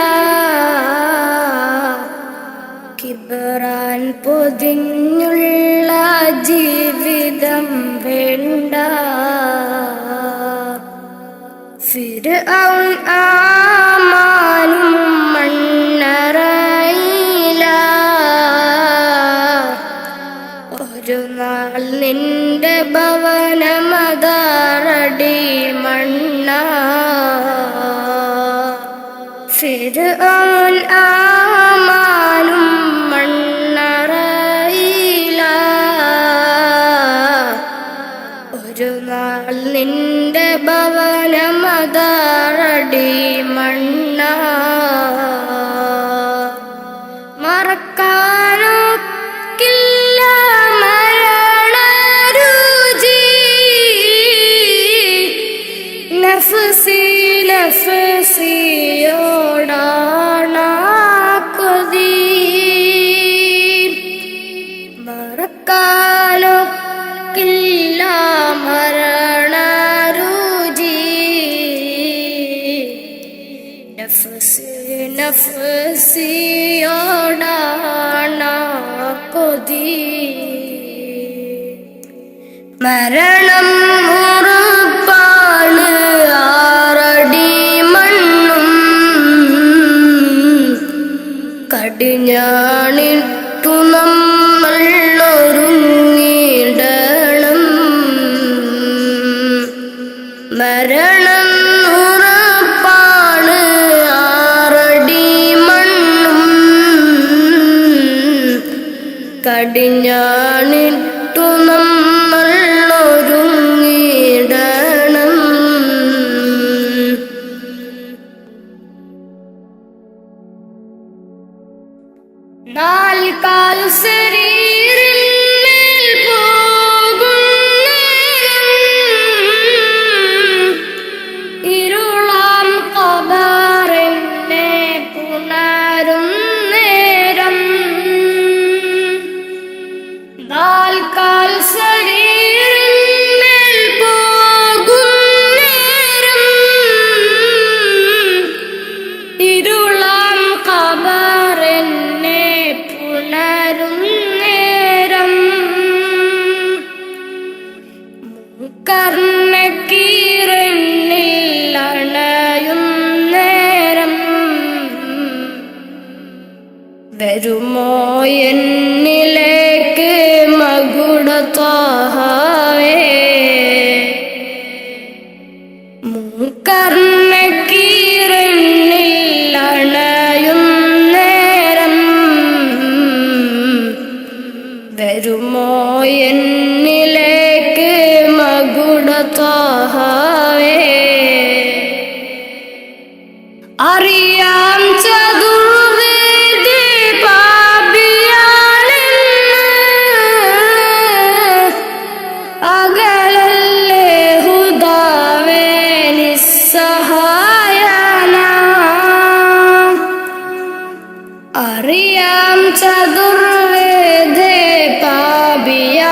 കിബറാൻ പൊതിഞ്ഞുള്ള ജീവിതം വേണ്ട. ഫിർഔൻ ആമാനും മണ്ണറയില, ഒരു നാൾ നിന്റെ ഭവനമതാറടി മണ്ണ. ഫിർഔൻ ആമാനും മണ്ണറയില, ഒരു നാൾ നിന്റെ ഭവനമതാറടി മണ്ണ. മറക്കാനൊക്കില്ല മരണരുചി, നഫ്സിയോടാണ് കൊതി മരണം ഉറപ്പാണ് ആറടി മണ്ണും കടിഞ്ഞാണിട്ടു നമ്മൾ ഒരുങ്ങിടണം മരണം ഉറപ്പാണ് ആറടി മണ്ണും കടിഞ്ഞാണിട്ടു നമ്മൾ ഒരുങ്ങിടണം നാൽക്കാൽ ശരീരിന്മേൽ പോകും ഇരുളാം ഖബറിനെ പുണരും നേരം നാൽക്കാൽ ശരീരിന്മേൽ പോകും നേരം ഇരുളാം ഖബറിനെ പുണരും നേരം കർണക്കീരണിൽ അണയും നേരം വരുമോ എന്നിലേക്ക് മകുടത്താഹവേ കർണക്കീരണിൽ അണയും നേരം വരുമോ എന്നിലേക്ക് മകുടത്താഹവേ അറിയാം ചതുർവേദി പാപിയാണെന്ന് അകലല്ലേ ഹുദാവേ നിസ്സഹായന അറിയാം ചതുർവേദി പാപിയാണെന്ന്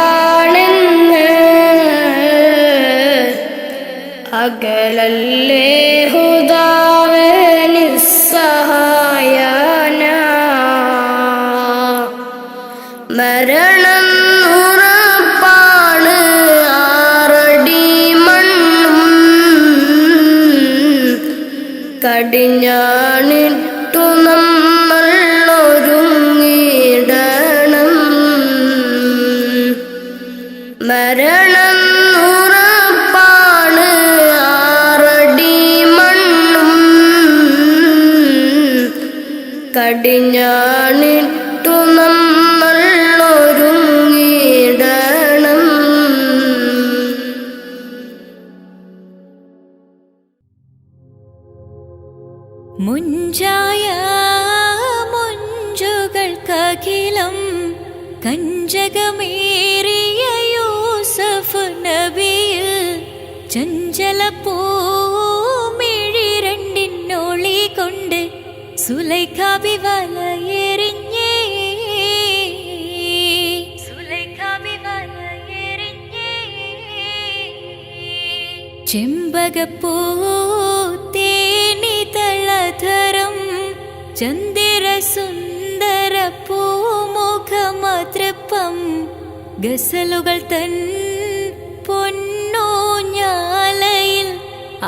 അകലല്ലേ ഹുദാവേ നിസ്സഹായന മരണം ഉറപ്പാണ് ആറടി മണ്ണും കടിഞ്ഞാണിട്ടു നമ്മൾ ഒരുങ്ങിടണം മരണം ഉറപ്പാണ് ആറടി മണ്ണും കടിഞ്ഞാണിട്ടു നമ്മൾ ഒരുങ്ങിടണം മുഞ്ചായ മുഞ്ചുകൾക്കഖിലം കഞ്ചകമേറിയ യൂസഫ് നബിയിൽ ചഞ്ചല പൂമിഴി രണ്ടിനൊളി കൊണ്ട് സുലൈഖാബി വലയെറിഞ്ഞേ ചെമ്പകപ്പൂ തേനിതളധരം ചന്ദിര സുന്ദര പൂമുഖമതൃപ്പം ഗസലുകൾ തൻ പൊന്നൂഞ്ഞാലയിൽ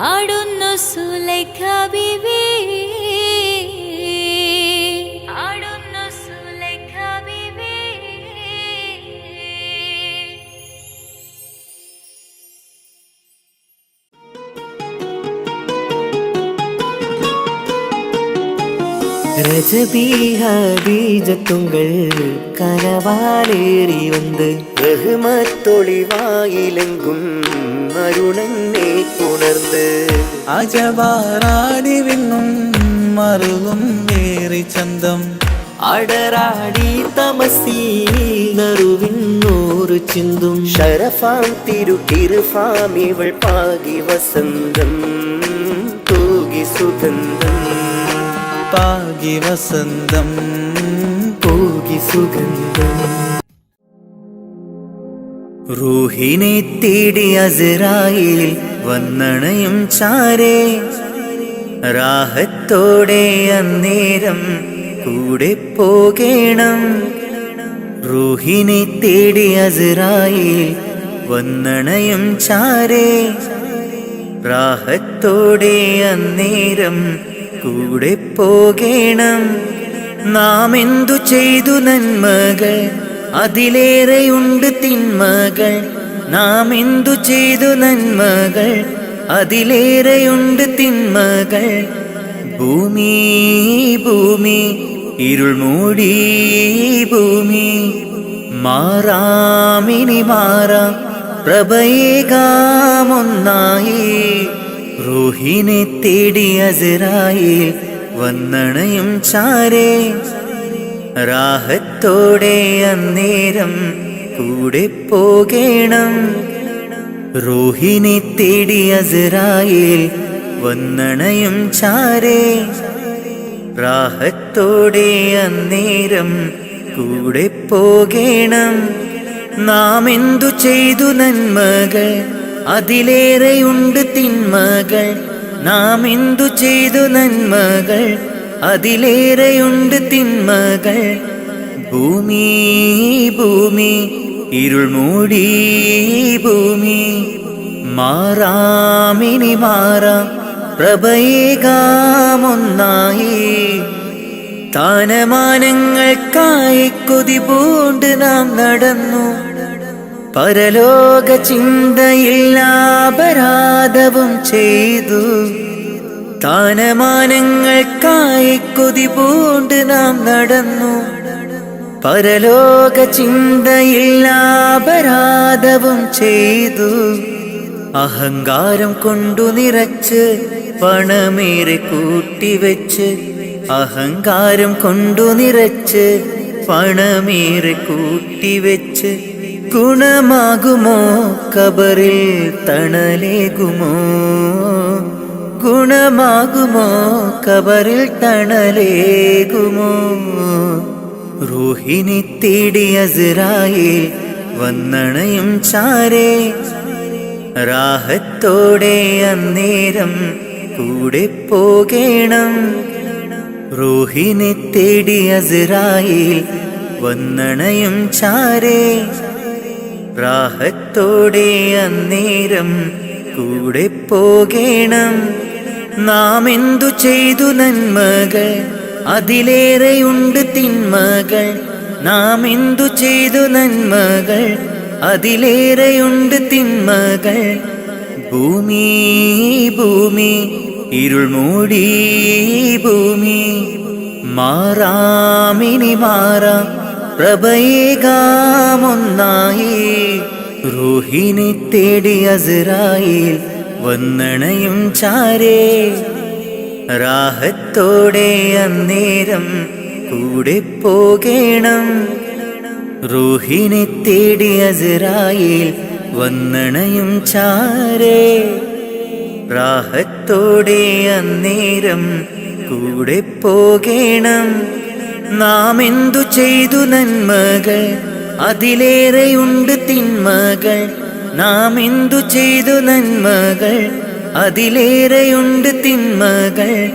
ആടുന്നു സുലൈഖാ ബീവി ആടുന്നു സുലൈഖാ ബീവി ரஜபி ஹதீஜத்துங்கள் கனவாலேறி வந்து ரஹ்மத்தொளிவாயிலெங்கும் அருணன்னே உணர்ந்து അജവാറാടി വിണ്ണും മറുകും ഏറി ചന്തം അടരാടി തമസീൽ നറുവിന്നൂറ് ചിന്തും ഷറഫാം തിരുക്കിരുഫാമിവൾ പാകി വസന്തം തൂകി സുഗന്ധം പാകി വസന്തം പൂകി സുഗന്ധം റൂഹിനെ തേടി അസ്രായേൽ വന്നണയും ചാരേ രാഹത്തോടെ അന്നേരം കൂടെ പോകേണം. റൂഹിനെ തേടി അസ്രായീൽ വന്നണയും ചാരേ. രാഹത്തോടെ അന്നേരം കൂടെ പോകേണം. നാം എന്തു ചെയ്തു നന്മകൾ അതിലേറെയുണ്ട് തിന്മകൾ. നാം എന്തു ചെയ്തു നന്മകൾ അതിലേറെയുണ്ട് തിന്മകൾ. ഭൂമി ഭൂമി ഇരുൾ മൂടി ഭൂമി മാറാമിനി മാറാം പ്രഭയേകാമൊന്നായി. റൂഹിനെ തേടി അസ്രായീൽ വന്നണയും ചാരേ. രാഹത്തോടെ അന്നേരം കൂടെ പോകേണം. റൂഹിനെ തേടി അസ്രായീൽ വന്നണയും ചാരേ. രാഹത്തോടെ അന്നേരം കൂടെ പോകേണം. നാം എന്തു ചെയ്തു നന്മകൾ അതിലേറെയുണ്ട് തിന്മകൾ. നാം എന്തു ചെയ്തു നന്മകൾ അതിലേറെയുണ്ട് തിന്മകൾ. ഭൂമി ഭൂമി ഇരുൾ മൂടി ഭൂമി മാറാമിനി മാറാം പ്രഭയേകാമൊന്നായി. സ്ഥാനമാനങ്ങൾക്കായി കൊതി പൂണ്ട് നാം നടന്നു. പരലോക ചിന്തയില്ലാപരാധവും ചെയ്തു. സ്ഥാനമാനങ്ങൾക്കായി കൊതി പൂണ്ട് നാം നടന്നു. പരലോക ചിന്തയില്ലാപരാധവും ചെയ്തു. അഹങ്കാരം കൊണ്ടു നിറച്ച് പണമേറെ കൂട്ടിവെച്ച്. അഹങ്കാരം കൊണ്ടു നിറച്ച് പണമേറെ കൂട്ടിവെച്ച്. ഗുണമാകുമോ ഖബറിൽ തണലേകുമോ. ഗുണമാകുമോ ഖബറിൽ തണലേകുമോ. റൂഹിനെ തേടി അസ്രായീൽ വന്നണയും ചാരേ. രാഹത്തോടെ അന്നേരം കൂടെ പോകേണം. റൂഹിനെ തേടി അസ്രായീൽ വന്നണയും ചാരേ. രാഹത്തോടെ അന്നേരം കൂടെ പോകേണം. നാം എന്തു ചെയ്തു നന്മകൾ അതിലേറെയുണ്ട് തിന്മകൾ. നാം എന്തു ചെയ്തു നന്മകൾ അതിലേറെയുണ്ട് തിന്മകൾ. ഭൂമി ഭൂമി ഇരുൾ മൂടി ഭൂമി മാറാമിനി മാറാം പ്രഭയേകാമൊന്നായി. റൂഹിനെ തേടി അസ്രായീൽ വന്നണയും ചാരേ. രാഹത്തോടെ അന്നേരം കൂടെ പോകേണം. റൂഹിനെ തേടി അസ്രായീൽ വന്നണയും ചാരേ. രാഹത്തോടെ അന്നേരം കൂടെ പോകേണം. നാം എന്തു ചെയ്തു നന്മകൾ അതിലേറെയുണ്ട് തിന്മകൾ. നാം എന്തു ചെയ്തു നന്മകൾ അതിലേറെയുണ്ട് തിന്മകൾ.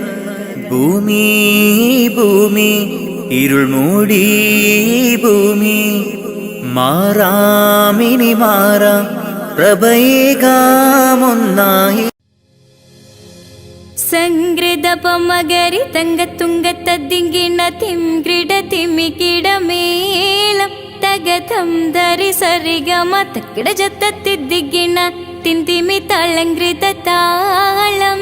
ഭൂമി ഭൂമി ഇരുൾ മൂടി ഭൂമി മാറാമിനി മാറാം പ്രഭയേകാമൊന്നായി. സംഗൃതപമകരി തങ്കത്തുങ്കത്തദ്ദിങ്കിണ തിംഗ്രിട തിമികിട മേളം തകതം ധരി സരിഗമ തക്കിട ജത്തത്തിദ്ദിങ്കിണ തിന്തിമി തളങ്കൃത താളം.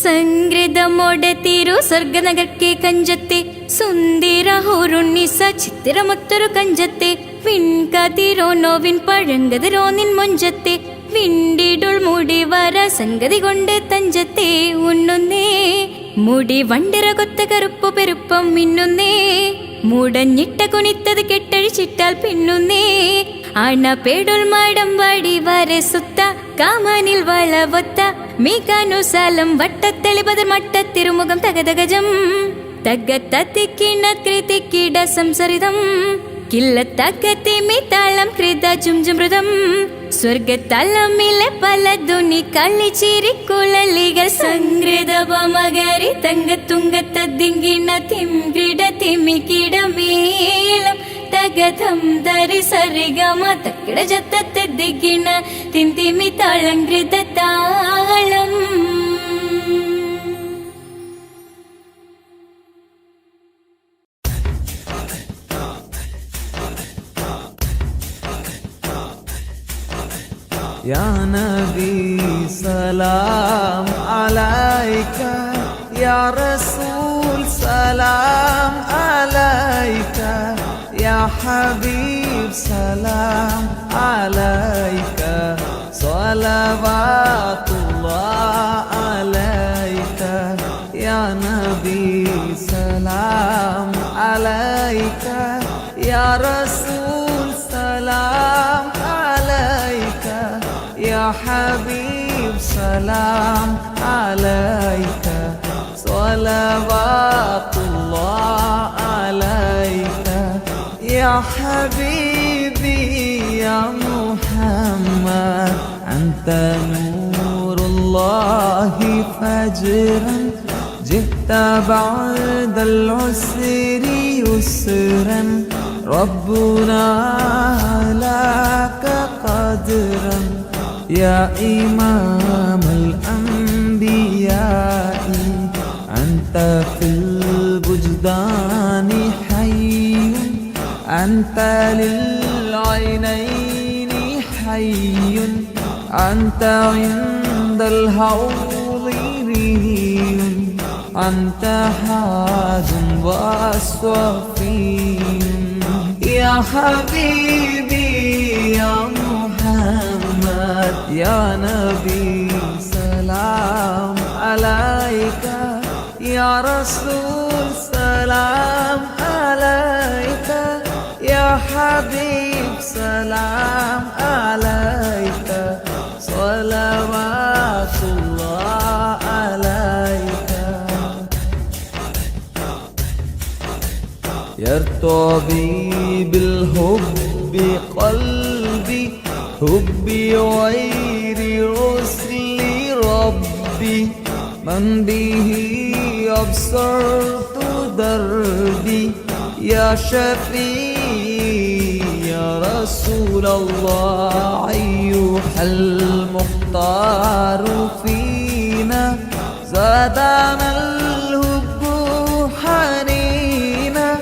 സംഗൃതമോടെ തിരു സ്വർഗനഗർക്കെ കഞ്ചത്തെ സുന്ദര ഹോറുണ്ണിസ ചിത്തിരമൊത്തൊരു കഞ്ചത്തെ വിൺകതിരോ നോവിൻ പഴങ്കതിരോ നിൻ മൊഞ്ചത്തെ വിണ്ടിടുൾ മുടി വര സംഗതി കൊണ്ട് തഞ്ചത്തെ ഉണ്ണുന്നേ. മുടി വണ്ടിര കൊത്ത കറുപ്പു പെരുപ്പം മിന്നുന്നേ. മുടഞ്ഞിട്ട കുനിത്തത് കെട്ടഴിച്ചിട്ടാൽ പിന്നുന്നേ. അണ പേടുൾ മാടം വാടി വരെ സുത്ത കാമനിൽ വളവൊത്ത മീകാനുസാലം വട്ടത്തെളിപത് മട്ടത്തിരുമുഖം തകതകജം തകത്തത്തിക്കിണ കൃതിക്കിട സംസരിതം കില്ലത്തക്കത്തി തിന്തിമി താളം കൃത ചുംചുമൃതം സ്വർഗത്തലമിലെ പല ധ്വനി കളിച്ചിരിക്കുഴലികൾ സംഗൃതപമകരി തങ്കത്തുങ്കത്തദ്ദിങ്കിണ തിംകിട തിമിക്കിടമേളം തകതം ധരി സരിഗമ തക്കിട ജത്തദ്ദിങ്കിണ തിന്തിമി താളം കൃത താളം. يا نبي سلام عليك يا رسول سلام عليك يا حبيب سلام عليك صلوات الله عليك يا نبي سلام عليك يا رسول سلام عليك يا حبيب سلام عليك صلوات الله عليك يا حبيبي يا محمد أنت نور الله فجرا جئت بعد العسر يسرا ربنا لك قدرا يا إمام الأنبياء أنت في الوجدان حي أنت للعينين حي أنت عند الهول ري أنت حاد وصفي يا حبيبي يا محمد يا نبي سلام عليك يا رسول سلام عليك يا حبيب سلام عليك صلوات الله عليك يرتضي بالحب قلبي حبي غير رسل ربي من به أبصرت دربي يا شفيع يا رسول الله أيها المختار فينا زادنا الحب حنينا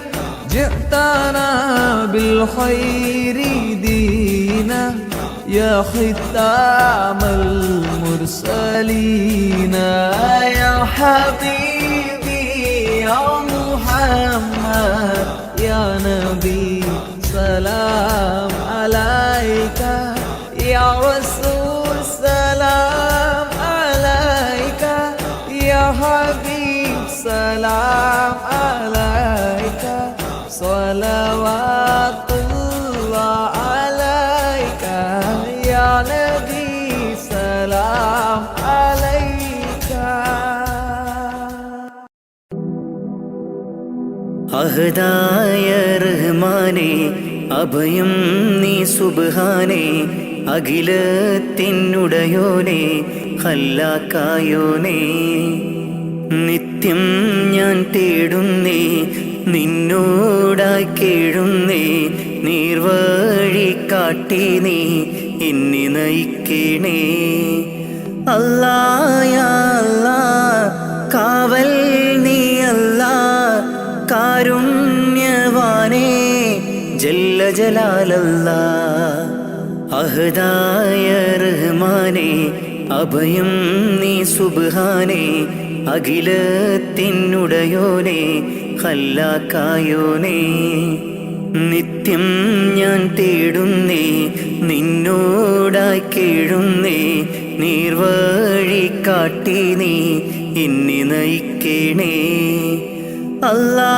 جئتنا بالخير دينا يا ختام المرسلين يا حبيبي يا محمد يا نبي سلام عليك يا رسول سلام عليك يا حبيب سلام عليك صلوات الله عليك يا نبي سلام عليك. അഹദായ റഹ്മാനെ അഭയം നീ സുബ്ഹാനേ അഖിലത്തിനുടയോനേ ഖല്ലാക്കായോനേ നിത്യം ഞാൻ തേടുന്നേ നിന്നോടായി കേഴുന്നേ നീർവഴി കാട്ടി നീ എന്നെ നയിക്കണേ അല്ലാ യാ അല്ലാ കാവൽ നീ അല്ലാ കാരുണ്യവാനേ ജല്ല ജലാലല്ലാ അഹദായ റഹ്മാനേ അഭയം നീ സുബ്ഹാനേ അഖിലത്തിനുടയോനേ ഖല്ലാക്കായോനേ നിത്യം ഞാൻ തേടുന്നേ നിന്നോടായി കേഴുന്നേ നീർവഴി കാട്ടി നീ എന്നെ നയിക്കണേ അല്ലാ യാ അല്ലാ കാവൽ നീ അല്ലാ കാരുണ്യവാനേ ജല്ല ജലാലല്ലാ അഹദായ റഹ്മാനേ അഭയം നീ സുബ്ഹാനേ അഖിലത്തിനുടയോനേ ഖല്ലാക്കായോനേ നിത്യം ഞാൻ തേടുന്നേ നിന്നോടായി കേഴുന്നേ നീർവഴി കാട്ടി നീ എന്നെ നയിക്കണേ അല്ലാ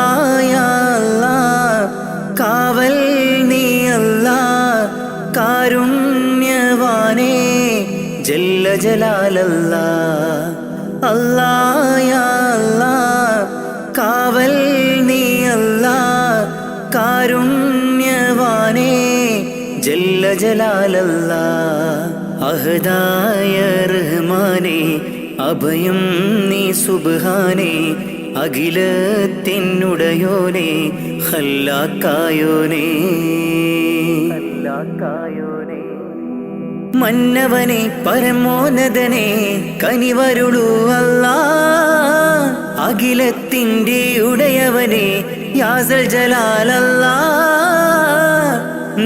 യാ അല്ലാ കാവൽ നീ അല്ലാ കാരുണ്യവാനേ ജല്ല ജലാലല്ലാ അല്ലാ യാ അല്ലാ കാവൽ നീ അല്ലാ കാരുണ്യവാനേ ജലാലല്ലാ അഹദായ റഹ്മാനേ അഭയം നീ സുബ്ഹാനേ അഖിലത്തിനുടയോനേ ഖല്ലാക്കായോനേ മന്നവനെ പരമോന്നതനെ കനിവരുളൂ അല്ലാ അഖിലത്തിൻ്റെ ഉടയവനെ യാസൽ ജലാലല്ലാ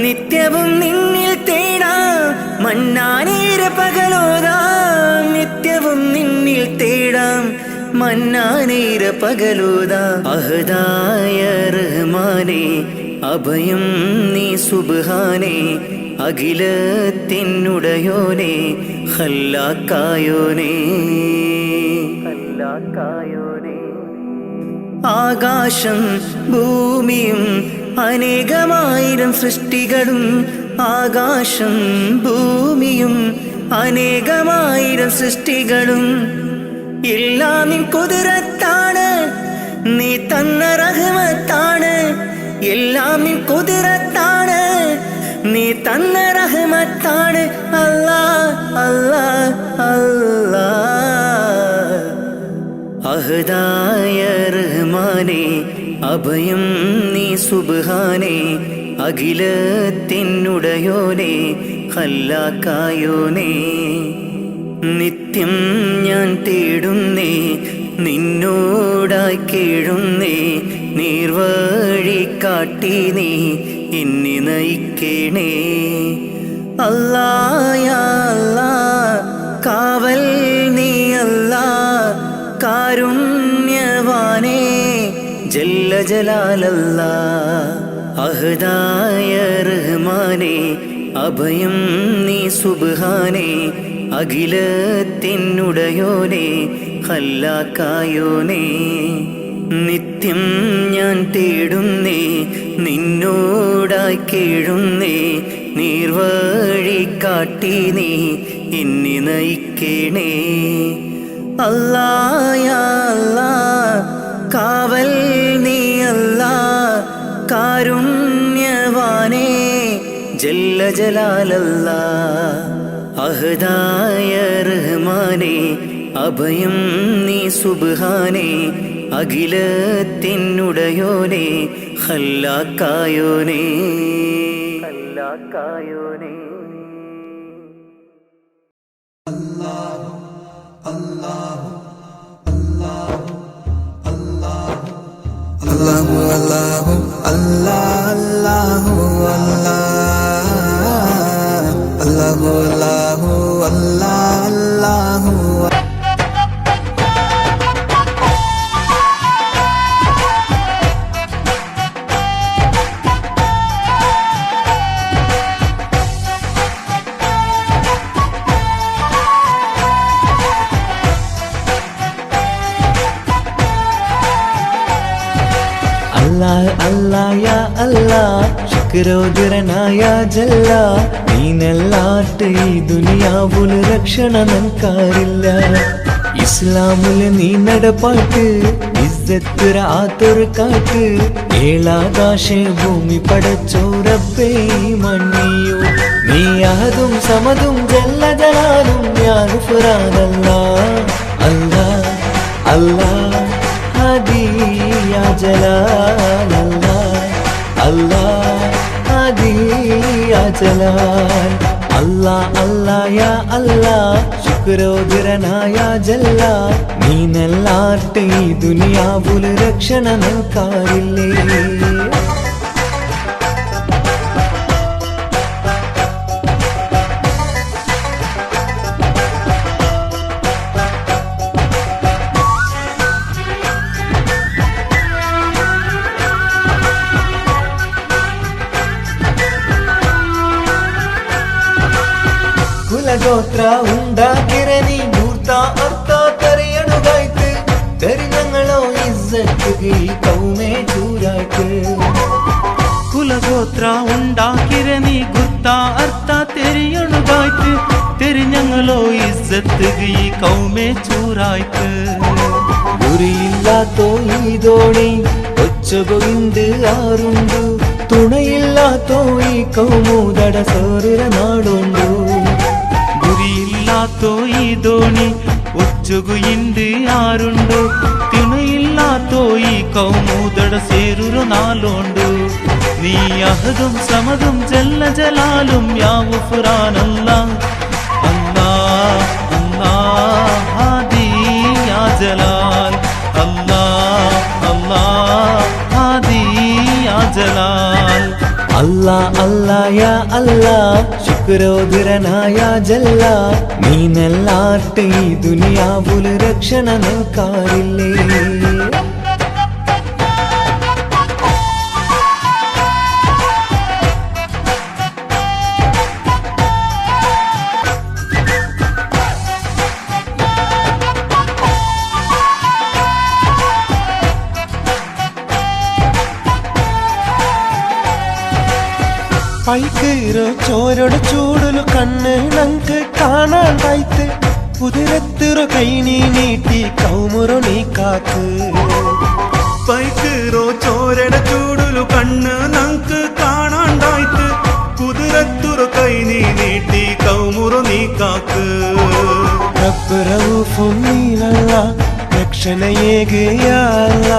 നിത്യവും നിന്നിൽ തേടാം മന്നാനീര പകലോതാം നിത്യവും നിന്നിൽ തേടാം മന്നാനീര പകലോതാം അഹദായ റഹ്മാനേ അഭയം നീ സുബ്ഹാനേ അഖിലത്തിനുടയോനേ ഖല്ലാക്കായോനേ ആകാശം ഭൂമിയും അനേകമായിരം സൃഷ്ടികളും ആകാശം ഭൂമിയും അനേകമായിരം സൃഷ്ടികളും എല്ലാം നിൻ കുതിരത്താണ് നീ തന്ന റഹ്മത്താണ് എല്ലാം നിൻ കുതിരത്താണ് നീ തന്ന റഹ്മത്താണ് അല്ലാ അല്ലാ അല്ലാ അഹദായ റഹ്മാനേ അഭയം നീ സുബ്ഹാനേ അഖിലത്തിനുടയോനേ ഖല്ലാക്കായോനേ നിത്യം ഞാൻ തേടുന്നേ നിന്നോടായി കേഴുന്നേ നീർവഴി കാട്ടി നീ എന്നെ നയിക്കണേ അല്ലാ യാ അല്ലാ കാവൽ നീ അല്ലാ കാരുണ്യവാനേ ജല്ല ജലാലല്ലാ അഹദായ റഹ്മാനേ അഭയം നീ സുബ്ഹാനേ അഖിലത്തിനുടയോനേ ഖല്ലാക്കായോനേ നിത്യം ഞാൻ തേടുന്നേ നിന്നോടായി കേഴുന്നേ നീർവഴി കാട്ടി നീ എന്നെ നയിക്കണേ അല്ലാ യാ അല്ലാ കാവൽ നീ അല്ലാ കാരുണ്യവാനേ ജല്ല ജലാലല്ലാ അഹദായ റഹ്മാനേ അഭയം നീ സുബ്ഹാനേ അഖിലത്തിനുടയോനേ ഖല്ലാക്കായോനേ അല്ലാഹു അല്ലാഹു അല്ലാ അല്ലാഹു അല്ലാ അല്ലാഹു അല്ലാഹു അല്ലാ അല്ലാഹു അല്ലാഹ് അല്ലാഹ് യാ അല്ലാഹ് ശുക്രോദരനായ ജല്ല നീനല്ലാട്ട് ഈ ദുനിയാവുല് രക്ഷണ നൻകാരില്ല ഇസ്ലാമുല് നീ നടപ്പാട്ട് ഇസ്സത്ത് ആത്തൊരു കാട്ട് ഏളാകാശ ഭൂമി പടച്ചോ റബ്ബേ മണ്ണിയോ നീ അഹദും സമതും ജല്ല ജലാലും യാ ഗുഫ്രാനല്ലാ അല്ലാ അല്ലാ ഹദി യാ ജലാൽ അല്ലാ അല്ലാ ഹദി യാ ജലാൽ അല്ലാ അല്ലാ യാ അല്ലാ ശുക്രോദരനായ ജല്ല നീനല്ലാട്ട് ഈ ദുനിയാവുല് രക്ഷണ നൻകാരില്ലേ കുലഗോത്ര ഉണ്ടാക്കിരനി മൂർത്ത അർത്ഥ തെറിയണുകായ്ക്ക് തെരിഞ്ഞങ്ങളോ ഇസ്സത്ത് ഈ കൗമേ ചൂരായ്ക്ക് കുലഗോത്ര ഉണ്ടാക്കിരനി ഗുർത്ത അർത്ഥ തെരിയണുകായ്ക്ക് തെരിഞ്ഞങ്ങളോ ഇസ്സത്ത് ഈ കൗമേ ചൂരായ്ക്ക് ഗുരിയില്ലാത്തോ ഈ ദോണി ഒച്ചകൊയിന്ത് ആറുണ്ടു തുണയില്ലാത്തോ ഈ കൗമുദട സോറുര നാടുണ്ടു ഗുരിയില്ലാത്തോ ഈ ധോണി ഒച്ചുകു ഇന്ത് ആരുണ്ടു തുണയില്ലാത്തോ ഈ കൗമുദട സേരുരു നാളുണ്ടു നീ അഹദും സമതും ജല്ല ജലാലും യാ ഗുഫ്രാനല്ല അല്ലാ അല്ലാ ഹാദി യാ ജലാൽ അല്ലാ അല്ലാ ഹാദി യാ ജലാൽ അല്ലാ അല്ലാ യാ അല്ലാ ശുക്രോദരനായ ജല്ല നീനല്ലാട്ട് ഈ ദുനിയാവുല് രക്ഷണ നിൽക്കാറില്ലേ പൈക്കീറോ ചോരോട് ചൂടുലു കണ്ണ് നങ്ക് കാണാണ്ടായിത്ത് കുതിരത്തിറു കൈ നീ നീട്ടി കൗമുറു നീ കാത്ത് പൈക്കീറോ ചോരട ചൂടുലു കണ്ണ് നങ്ക് കാണാണ്ടായിത്ത് കുതിരത്തുറു കൈ നീ നീട്ടി കൗമുറു നീ കാക്ക് റബ്ബ് റഊഫും നീലല്ല രക്ഷണയേകയല്ല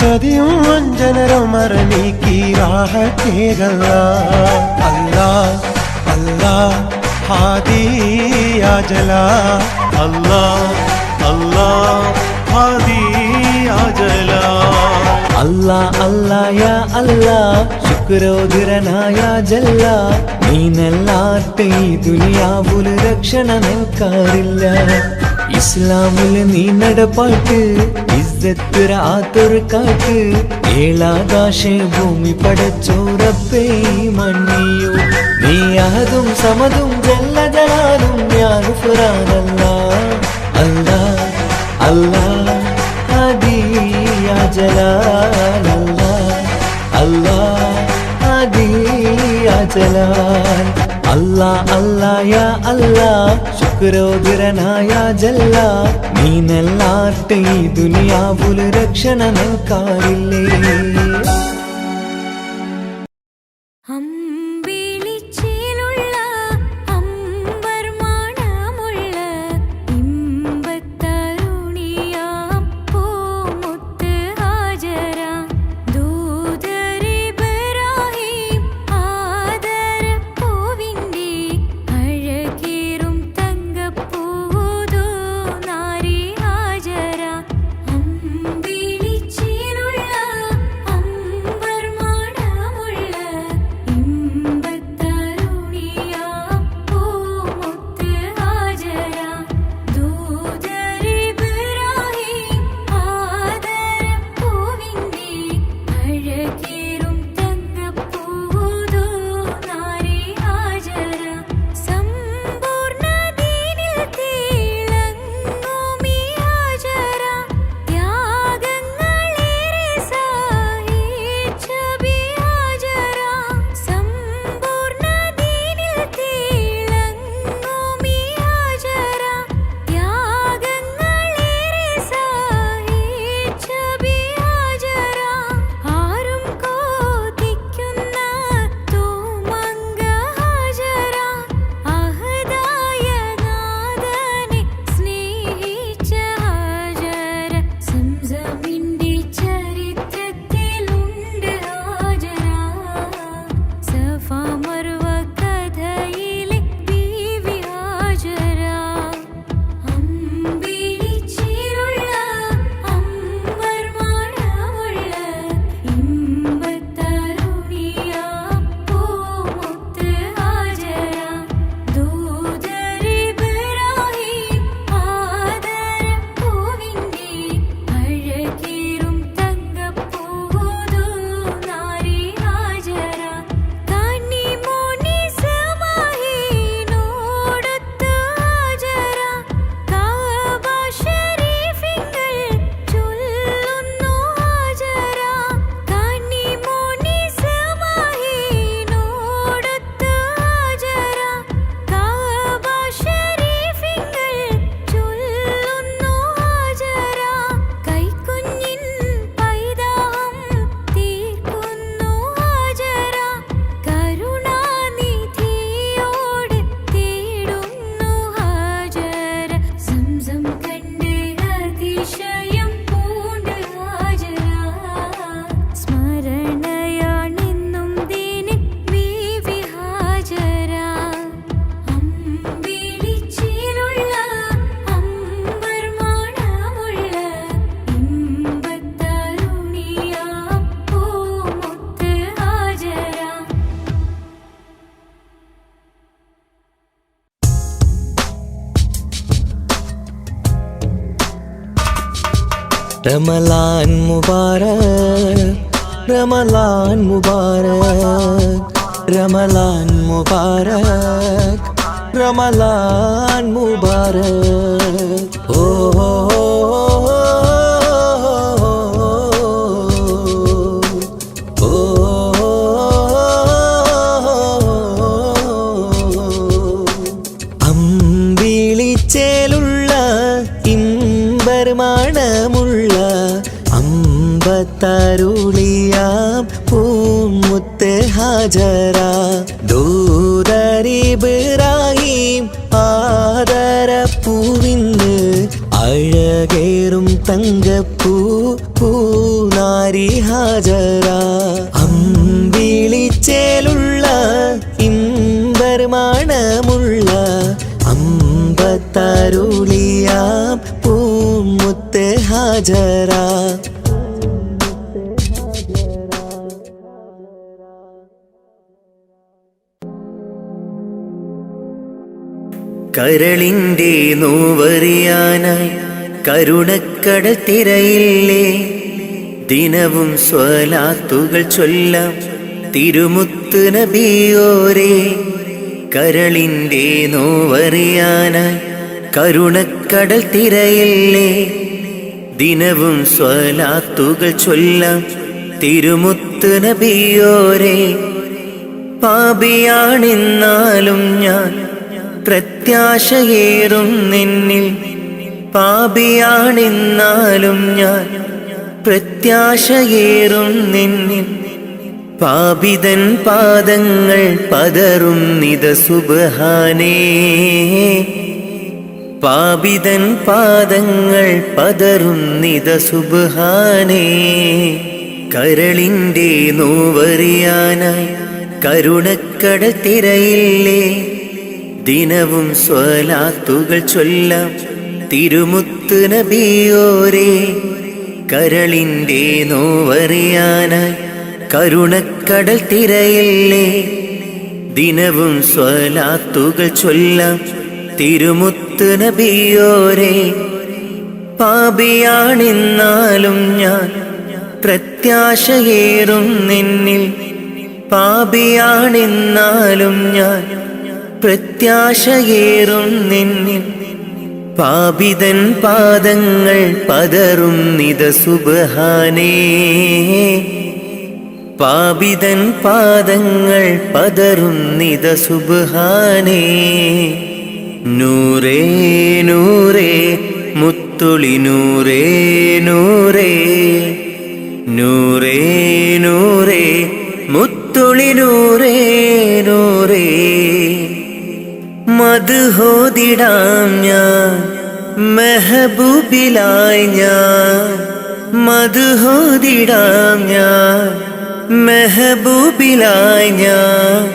ചതിയും വഞ്ചനരും മറനീക്കി റാഹത്തേകല്ല അല്ലാ അല്ലാ ഹാദി യാ ജലാ അല്ലാ അല്ലാ ഹാദി യാ ജലാൽ അല്ലാ അല്ലാ യാ അല്ലാ ശുക്രോദരനായ ജല്ല നീനല്ലാട്ട് ഈ ദുനിയാവുല് രക്ഷണ നിൽക്കാറില്ല ഇസ്ലാമില് നീ നടപ്പാട്ട് ഇസ്സത്തുര ആത്തൊരു കാട്ട് ഏഴാകാശ ഭൂമി പടച്ചോറപ്പേ മണ്ണിയോ നീ അഹദും സമതും ജല്ല ജലാലും യാ ഗുഫ്രാനല്ല അല്ലാ അല്ലാ ഹാദി യാ ജലാൽ അല്ലാ അല്ലാ ഹാദി യാ ജലാൽ അല്ലാ അല്ലാ യാ അല്ലാ ശുക്രോദരനായ ജല്ല നീനല്ലാട്ട് ഈ ദുനിയാവുല് രക്ഷണ നിൽക്കാറില്ലേ അമ്പിളിച്ചേലുള്ള അമ്പർ മണമുള്ള ഇമ്പത്തരുണിയാം പൂമുത്ത് ഹാജര ദൂതരിബ്രാഹിം ആദരപ്പൂവിൻ്റെ അഴകേറും തങ്കപ്പൂതോ നാരി ഹാജര അമ്പിളിച്ചേലുള്ള റമളാൻ മുബാരക് റമളാൻ മുബാരക് റമളാൻ മുബാരക് റമളാൻ മുബാരക് ഓ അമ്പിളിച്ചേലുള്ള ഇമ്പർമണമുള്ള അമ്പത്തരുളിയാം പൂമുത്ത് ഹാജറ ദൂതരിബ്രാഹിം ആദരപ്പൂവിന്ന് അഴകേറും തങ്കപ്പൂ പൂനാരി ഹാജറ അമ്പിളിച്ചേലുള്ള ഇമ്പർമണമുള്ള അമ്പത്തരുളിയാം പൂമുത്ത് ഹാജറ കരളിൻ്റെ നോവറിയാനായി കരുണക്കടൽ തിരയില്ലേ ദിനവും സ്വലാത്തുകൾ ചൊല്ലാം തിരുമുത്ത് നബിയോരേ കരളിൻ്റെ നോവറിയാനായി കരുണക്കടൽ തിരയില്ലേ ദിനവും സ്വലാത്തുകൾ ചൊല്ലാം തിരുമുത്ത് നബിയോരേ പാപിയാണെന്നാലും ഞാൻ പ്രത്യാശയേറും നിന്നിൽ പാപിയാണെന്നാലും ഞാൻ പ്രത്യാശയേറും നിന്നിൽ പാപിതൻ പാദങ്ങൾ പതറും നിത സുബ്ഹാനേ പാപിതൻ പാദങ്ങൾ പതറും നിത സുബ്ഹാനേ കരളിൻ്റെ നോവറിയാനായി കരുണക്കടൽ തിരയില്ലേ ദിനവും സ്വലാത്തുകൾ ചൊല്ലാം തിരുമുത്ത് നബിയോരേ കരളിൻ്റെ നോവറിയാനായി കരുണക്കടൽ തിരയില്ലേ ദിനവും സ്വലാത്തുകൾ ചൊല്ലാം തിരുമുത്ത് നബിയോരേ പാപിയാണെന്നാലും ഞാൻ പ്രത്യാശയേറും നിന്നിൽ പാപിയാണെന്നാലും ഞാൻ പ്രത്യാശയേറും നിന്നിൽ പാപിതൻ പാദങ്ങൾ പതറും നിത സുബ്ഹാനേ പാപിതൻ പാദങ്ങൾ പതറും നിത സുബ്ഹാനേ നൂറേ നൂറേ മുത്തുളി നൂറേ നൂറേ നൂറേ നൂറേ മുത്തുളി നൂറേ നൂറേ മദ്ഹോദിടാം ഞാൻ മെഹബൂബിലായി ഞാൻ മദ്ഹോദിടാം ഞാൻ മെഹബൂബിലായി ഞാൻ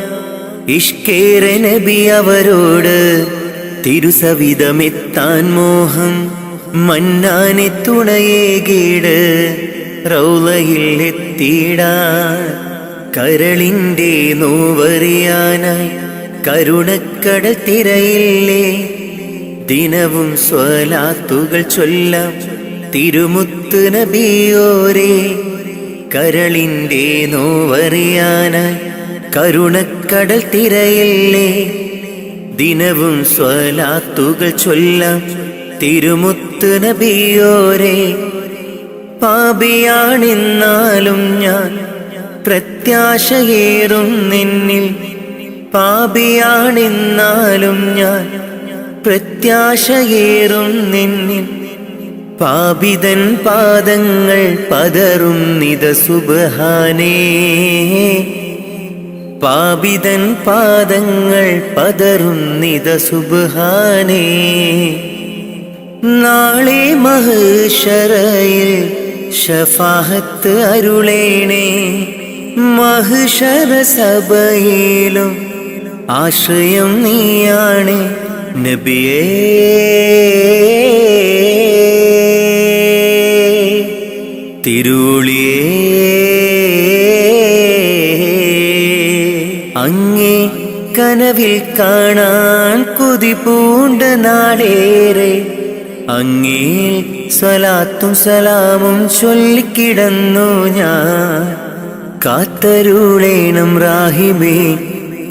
ഇഷ്കേറെ നബി അവരോട് തിരുസവിധമെത്താൻ മോഹം മന്നാനെ തുണയേകീട് റൗളയിൽ എത്തിയിടാൻ കരളിൻ്റെ നോവറിയാനായി കരുണക്കടൽ തിരയില്ലേ ദിനവും സ്വലാത്തുകൾ ചൊല്ലാം തിരുമുത്ത് നബിയോരേ കരളിൻ്റെ നോവറിയാനായി കരുണക്കടൽ തിരയില്ലേ ദിനവും സ്വലാത്തുകൾ ചൊല്ലാം തിരുമുത്ത് നബിയോരേ പാപിയാണെന്നാലും ഞാൻ പ്രത്യാശയേറും നിന്നിൽ പാപിയാണെന്നാലും ഞാൻ പ്രത്യാശയേറും നിന്നിൽ പാപിതൻ പാദങ്ങൾ പതറും നിത സുബ്ഹാനേ പാപിതൻ പാദങ്ങൾ പതറും നിത സുബ്ഹാനേ നാളെ മഹ്ശറയിൽ ശഫാഅത്ത് അരുളേണേ മഹ്ശറ സഭയിലും ആശ്രയം നീയാണ് നബിയേ തിരുളിയേ അങ്ങേ കനവിൽ കാണാൻ കൊതി പൂണ്ട നാടേറെ അങ്ങേ സ്വലാത്തും സലാമും ചൊല്ലിക്കിടന്നു ഞാൻ. കാത്തരുളേണം റാഹിബേ,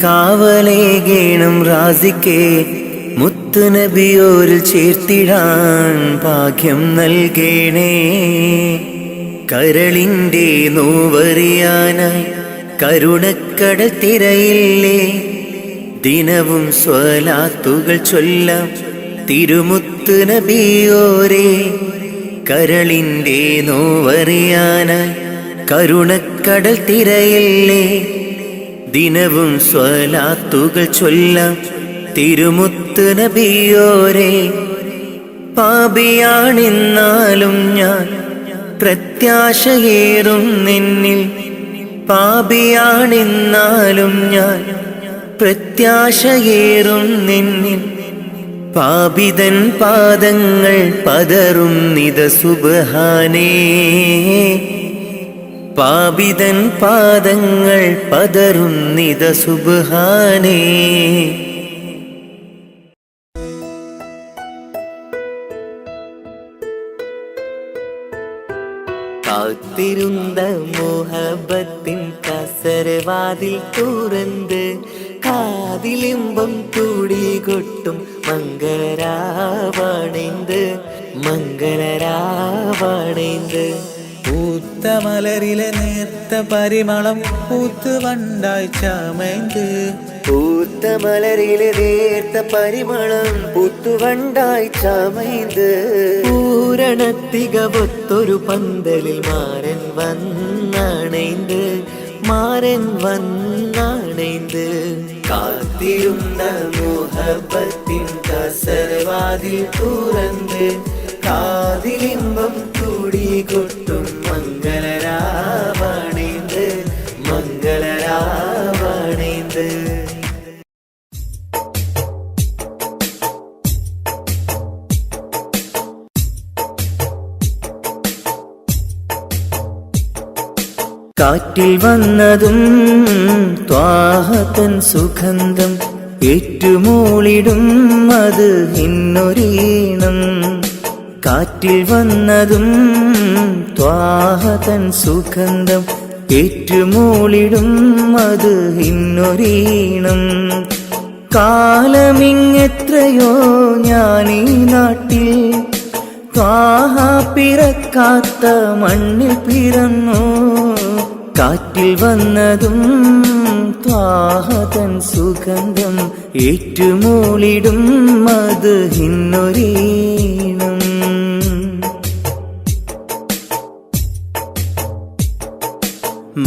കാവലേകേണം റാസിക്കേ, മുത്തുനബിയോരിൽ ചേർത്തിടാൻ ഭാഗ്യം നൽകേണേ. കരളിൻ്റെ നോവറിയാനായി കരുണക്കടൽ തിരയില്ലേ, ദിനവും സ്വലാത്തുകൾ ചൊല്ലാം തിരുമുത്ത് നബിയോരേ. കരളിൻ്റെ നോവറിയാനായി കരുണക്കടൽ തിരയില്ലേ, ദിനവും സ്വലാത്തുകൾ ചൊല്ലാം തിരുമുത്ത് നബിയോരേ. പാപിയാണെന്നാലും ഞാൻ പ്രത്യാശയേറും നിന്നിൽ, പാപിയാണെന്നാലും ഞാൻ പ്രത്യാശയേറും നിന്നിൽ. പാപിതൻ പാദങ്ങൾ പതറും നിത സുബ്ഹാനേ, പാപിതൻ പാദങ്ങൾ പതറും നിത സുബ്ഹാനേ. കാത്തിരുന്ന മോഹബത്തിൻ കസരവാതിൽ തുറന്ന് കാതിലിമ്പം തുടികൊട്ടും മംഗളരാവണൈന്ത്, മംഗളരാവണൈന്ത്. പൂത്ത മലരിലെ നേർത്ത പരിമളം പൂത്തുവണ്ടായി ചമൈന്ത്, പൂത്ത മലരിലെ നേർത്ത പരിമളം പൂത്തുവണ്ടായി ചമൈന്ത്. പൂരണത്തികവൊത്തൊരു പന്തലിൽ മാരൻ വന്നണൈന്ത്, മാരൻ വന്നണൈന്ത്. കാത്തിരുന്ന മോഹബത്തിൻ കസരവാതിൽ തുറന്ന് കാതിലിമ്പം തുടികൊട്ടും മംഗളരാവണൈന്ത്, മംഗളരാവണൈന്ത്. കാറ്റിൽ വന്നതും ത്വാഹതൻ സുഗന്ധം ഏറ്റുമൂളിടും അത് ഇന്നൊരീണം. കാറ്റിൽ വന്നതും ത്വാഹതൻ സുഗന്ധം ഏറ്റുമൂളിടും അത് ഇന്നൊരീണം. കാലമിങ്ങെത്രയോ ഞാനീ നാട്ടിൽ ത്വാഹ പിറക്കാത്ത മണ്ണിൽ പിറന്നു. കാറ്റിൽ വന്നതും ത്വാഹതൻ സുഗന്ധം ഏറ്റുമൂളിടും അത് ഇന്നൊരീണം.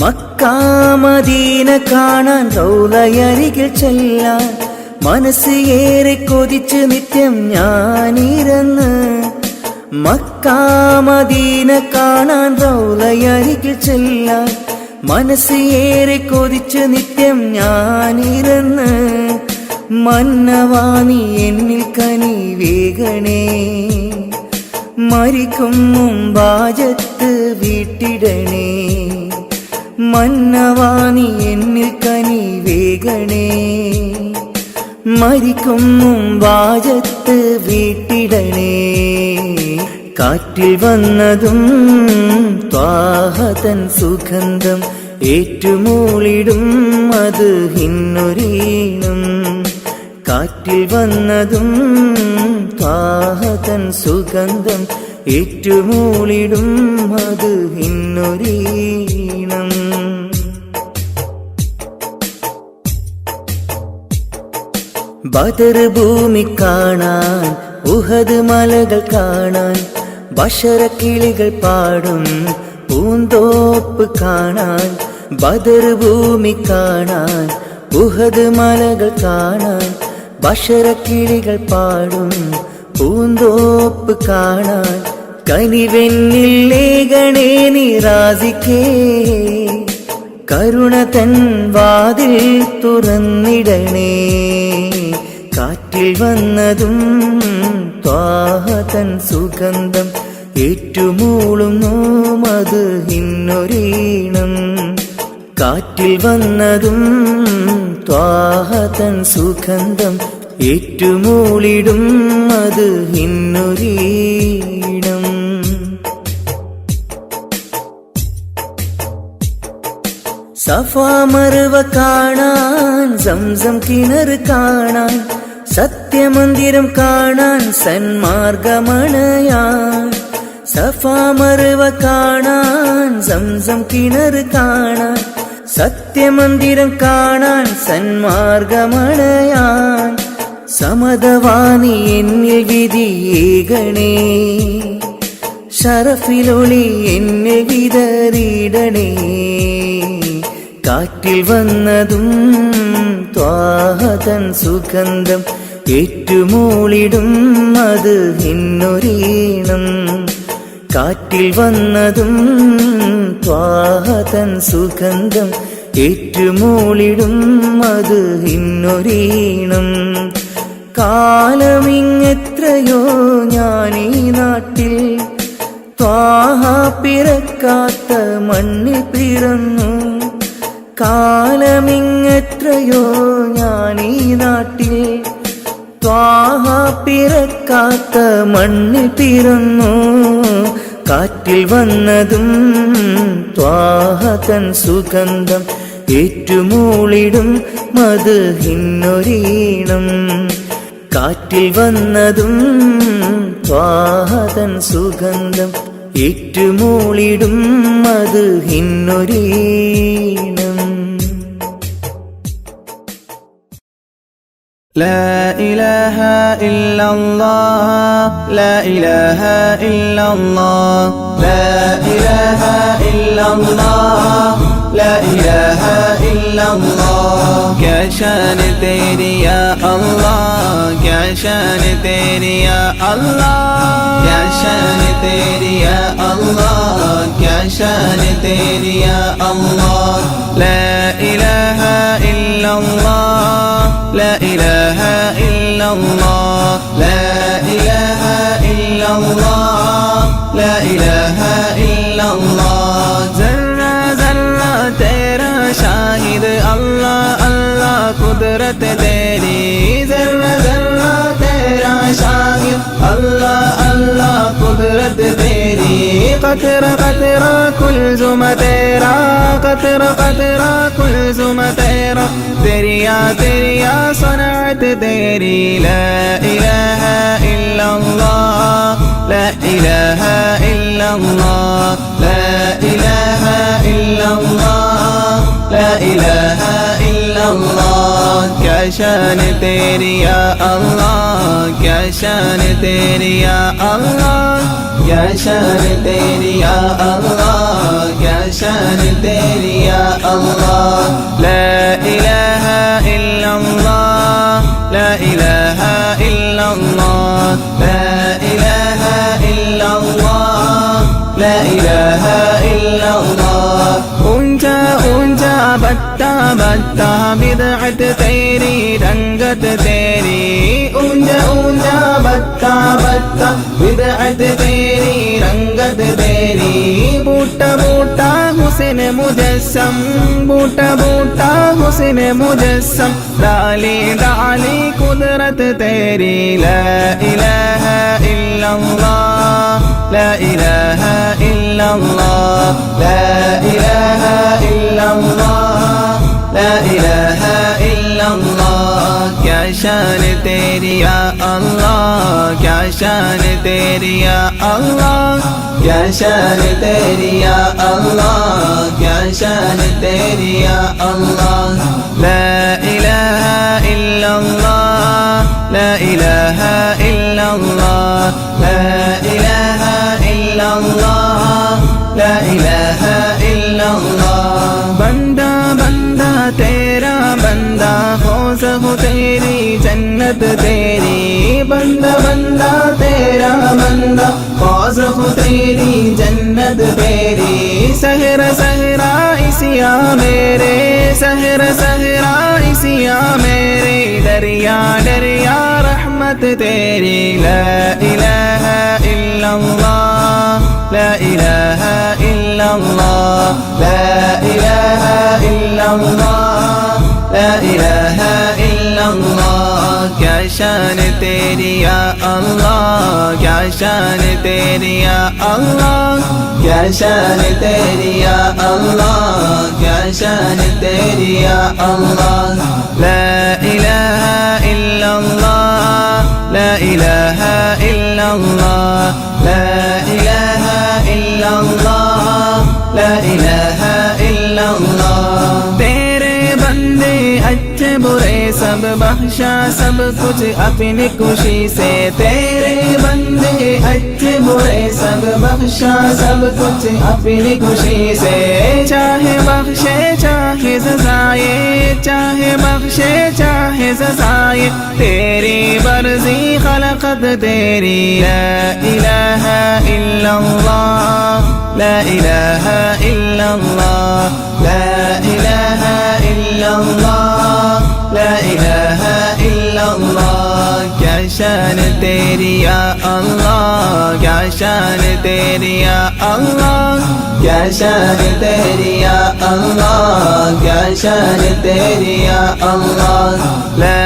മക്ക മദീന കാണാൻ റൗളയരികിൽ ചെല്ലാൻ മനസ്സ് ഏറെ കൊതിച്ച് നിത്യം ഞാനിരുന്ന്. മക്ക മദീന കാണാൻ റൗളയരികിൽ ചെല്ലാൻ മനസ്സ് ഏറെ കൊതിച്ച് നിത്യം ഞാനിരുന്ന്. മന്നവാണി എന്നിൽ കനി വേഗണേ, മരിക്കും മുമ്പാജത്ത് വീട്ടിടണേ. മന്നവാണി എന്നിൽ കനി വേഗണേ, മരിക്കും മുമ്പാജത്ത് വീട്ടിടണേ. കാറ്റിൽ വന്നതും ത്വാഹതൻ സുഗന്ധം ഏറ്റുമൂളിടും അത് ഇന്നൊരീണം. കാറ്റിൽ വന്നതും ത്വാഹതൻ സുഗന്ധം ഏറ്റുമൂളിടും അത് ഇന്നൊരീണം. ബദർ ഭൂമി കാണാൻ ഉഹദ് മലകൾ കാണാൻ ബഷറക്കിളികൾ പാടും പൂന്തോപ്പ് കാണാൻ. ബദർ ഭൂമി കാണാൻ ഉഹദ് മലകൾ കാണാൻ ബഷറക്കിളികൾ പാടും പൂന്തോപ്പ് കാണാൻ. കനിവെന്നിൽ ലേഖണേ നിറാസിക്കേ, കരുണ തൻ വാതിൽ തുറന്നിടണേ. കാറ്റിൽ വന്നതും ത്വാഹതൻ സുഗന്ധം ഏറ്റുമൂളുന്നു അത് ഇന്നൊരീണം. കാറ്റിൽ വന്നതും ത്വാഹതൻ സുഗന്ധം ഏറ്റുമൂളിടും അത് ഇന്നൊരീണം. സഫാ മർവ കാണാൻ സംസം കിണർ കാണാൻ സത്യമന്ദിരം കാണാൻ സന്മാർഗമണയാൻ സഫാ മർവ കാണാൻ സംസം കിണർ കാണാൻ സത്യമന്ദിരം കാണാൻ സന്മാർഗമണയാൻ സമതവാനി എന്നിൽ വിധിയേകണേ ഷറഫിലൊളി എന്നെ വിതറിയിടണേ കാറ്റിൽ വന്നതും ത്വാഹതൻ സുഗന്ധം ഏറ്റുമൂളിടും അത് ഇന്നൊരീണം കാറ്റിൽ വന്നതും ത്വാഹതൻ സുഗന്ധം ഏറ്റുമൂളിടും അത് ഇന്നൊരീണം കാലമിങ്ങെത്രയോ ഞാനീ നാട്ടിൽ ത്വാഹ പിറക്കാത്ത മണ്ണിൽ പിറന്നു കാലമിങ്ങെത്രയോ ഞാനീ നാട്ടിൽ ത്വാഹ പിറക്കാത്ത മണ്ണിൽ പിറന്നു കാറ്റിൽ വന്നതും ത്വാഹതൻ സുഗന്ധം ഏറ്റുമൂളിടും മദ്ഹിന്നൊരീണം കാറ്റിൽ വന്നതും ത്വാഹതൻ സുഗന്ധം ഏറ്റുമൂളിടും മദ്ഹിന്നൊരീണം لا إله إلا الله لا إله إلا الله لا إله إلا الله لا إله إلا الله क्या शान तेरी या अल्लाह क्या शान तेरी या अल्लाह क्या शान तेरी या अल्लाह क्या शान तेरी या अल्लाह لا إله إلا الله لا إله إلا الله لا إله إلا الله لا إله إلا الله ذرة ذرة तेरा शाहिद अल्लाह अल्लाह कुदरत तेरी ذرة ذرة तेरा शाहिद अल्लाह अल्लाह कुदरत तेरी قطرة قطرة कुलजुम तेरा قطرة قطرة कुलजुम तेरा तेरिया सनअत तेरी ला इलाहा इल्लल्लाह ला इलाहा इल्लल्लाह ला इलाहा इल्लल्लाह ला इलाहा इल्लल्लाह क्या शान तेरी या अल्लाह क्या शान तेरी या अल्लाह क्या शान तेरी या अल्लाह क्या शान तेरी या अल्लाह لا إله إلا الله لا إله إلا الله لا إله إلا الله لا إله إلا الله ऊंचा ऊंचा बत्ता बत्ता बिदअत तेरी रंगत तेरी ऊंचा ऊंचा बत्ता बत्ता बिदअत तेरी रंगत तेरी बूटा बूटा हुस्न मुजस्सम बूटा बूटा हुस्न मुजस्सम डाली डाली कुदरत तेरी ला इलाहा इल्लल्लाह ला इलाहा इल्लल्लाह ला इलाहा इल्लल्लाह ला इलाहा इल्लल्लाह क्या शान तेरी या अल्लाह क्या शान तेरी या अल्लाह क्या शान तेरी या अल्लाह क्या शान तेरी या अल्लाह لا إله إلا الله لا إله إلا الله لا إله إلا الله لا إله إلا الله बंदा बंदा तेरा बंदा फौज हो तेरी जन्नत तेरी बंदा बंदा तेरा बंदा फौज हो तेरी जन्नत तेरी सहरा सहरा इसिया मेरे सहरा सहरा इसिया मेरे दरिया दरिया रहमत तेरी ला इलाहा इल्लल्लाह لا إله إلا الله لا إله إلا الله لا إله إلا الله क्या शान तेरी या अल्लाह, क्या शान तेरी या अल्लाह, क्या शान तेरी या अल्लाह, क्या शान तेरी या अल्लाह। ला इलाहा इल्लल्लाह, ला इलाहा इल्लल्लाह, ला इलाहा इल्लल्लाह, ला इलाहा इल्लल्लाह। तेरे बंदे अच्छे बुरे सब बख्शा सब कुछ अपनी खुशी से, तेरे बंदे अच्छे बुरे सब बख्शा सब कुछ अपनी खुशी से। चाहे बख्शे चाहे सजाए, चाहे बख्शे चाहे सजाए, तेरी मर्जी खलकत तेरी। ला इलाहा इल्लल्लाह, ला इलाहा इल्लल्लाह, ला इलाहा इल्लल्लाह, ला इलाहा इल्लल्लाह। क्या शान तेरी या अल्लाह, क्या शान तेरी या अल्लाह, क्या शान तेरी या अल्लाह, क्या शान तेरी या अल्लाह। ला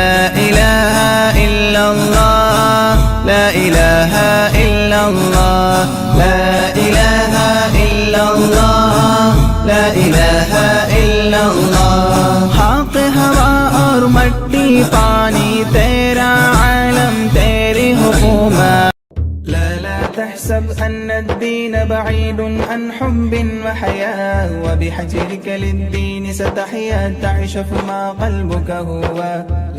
इलाहा इल्लल्लाह, ला इलाहा इल्लल्लाह, ला इलाहा इल्लल्लाह, ला इलाहा इल्लल्लाह। हक हवा और मट्टी पानी तेरा आलम तेरी हुकूमत। لا تحسب أن الدين بعيد عن حب وحياة، وبحجرك للدين ستحيا تعيش فيما قلبك هو.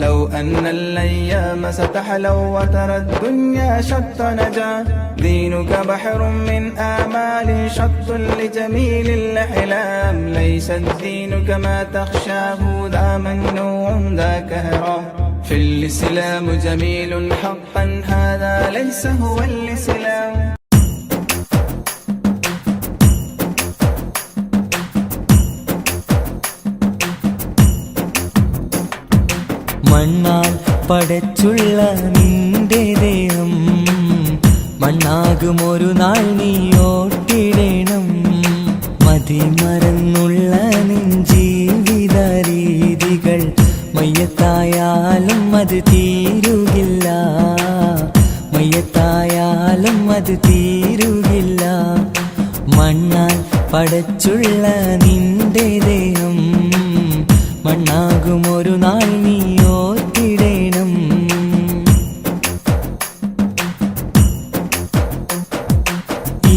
لو أن الأيام ستحلو وترى الدنيا شط نجاة، دينك بحر من آمال شط لجميل الأحلام. ليس الدين كما تخشاه ذا منوع ذا كهرام، في الإسلام جميل حقا هذا ليس هو الإسلام. മണ്ണാൽ പടച്ചുള്ള നിന്റെ ദേഹം മണ്ണാകുമൊരു നാൾ നീ ഓട്ടിടണം. മതിമറന്നുള്ള നിൻ ജീവിത രീതികൾ മയ്യത്തായാലും അത് തീരുകില്ല, മയ്യത്തായാലും അത് തീരുകില്ല. മണ്ണാൽ പടച്ചുള്ള നിന്റെ ദേഹം മണ്ണാകുമൊരു നാൾ നീ ഓർത്തിടണം.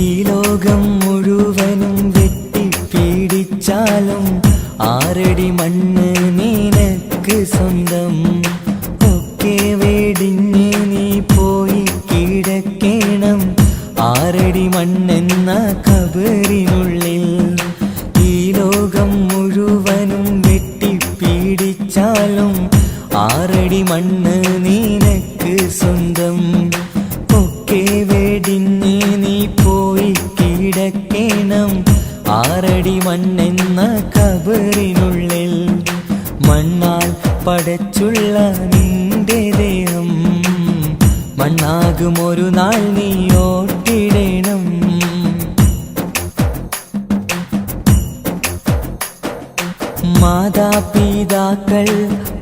ഈ ലോകം മുഴുവനും വെട്ടിപ്പീഡിച്ചാലും ആറടി മണ്ണ് നിനക്ക് സ്വന്തം. ഒക്കെ വെടിഞ്ഞ് നീ പോയി കിടക്കണം ആറടി മണ്ണെന്ന കബറിനുള്ളിൽ. ഈ ലോകം മുഴുവനും വെട്ടിപ്പീഡിച്ചാലും ആറടി മണ്ണ് നിനക്ക് സ്വന്തം. ഒക്കെ വെടിഞ്ഞ് നീ പോയി കിടക്കണം ആറടി മണ്ണെന്ന കബറിനുള്ളിൽ. മണ്ണാൽ പടച്ചുള്ള നിന്റെ ദേഹം മണ്ണാകുമൊരു നാൾ നീ ഓട്ടിടണം. മാതാപിതാക്കൾ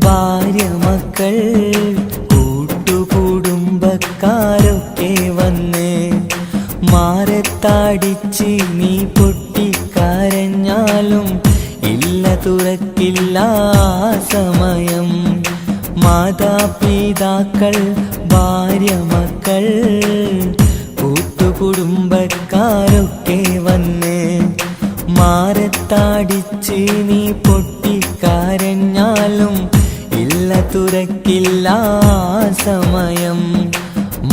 ഭാര്യ മക്കൾ കൂട്ടുകുടുംബക്കാരൊക്കെ വന്ന് മാറത്താടിച്ച് നീ പൊട്ടിക്കരഞ്ഞാലും ഇല്ല തുറക്കില്ല സമയം. മാതാപിതാക്കൾ ഭാര്യ മക്കൾ കൂട്ടുകുടുംബക്കാരൊക്കെ വന്ന് മാറത്താടിച്ച് നീ പൊട്ടിക്കരഞ്ഞാലും ഇല്ല തുറക്കില്ല സമയം.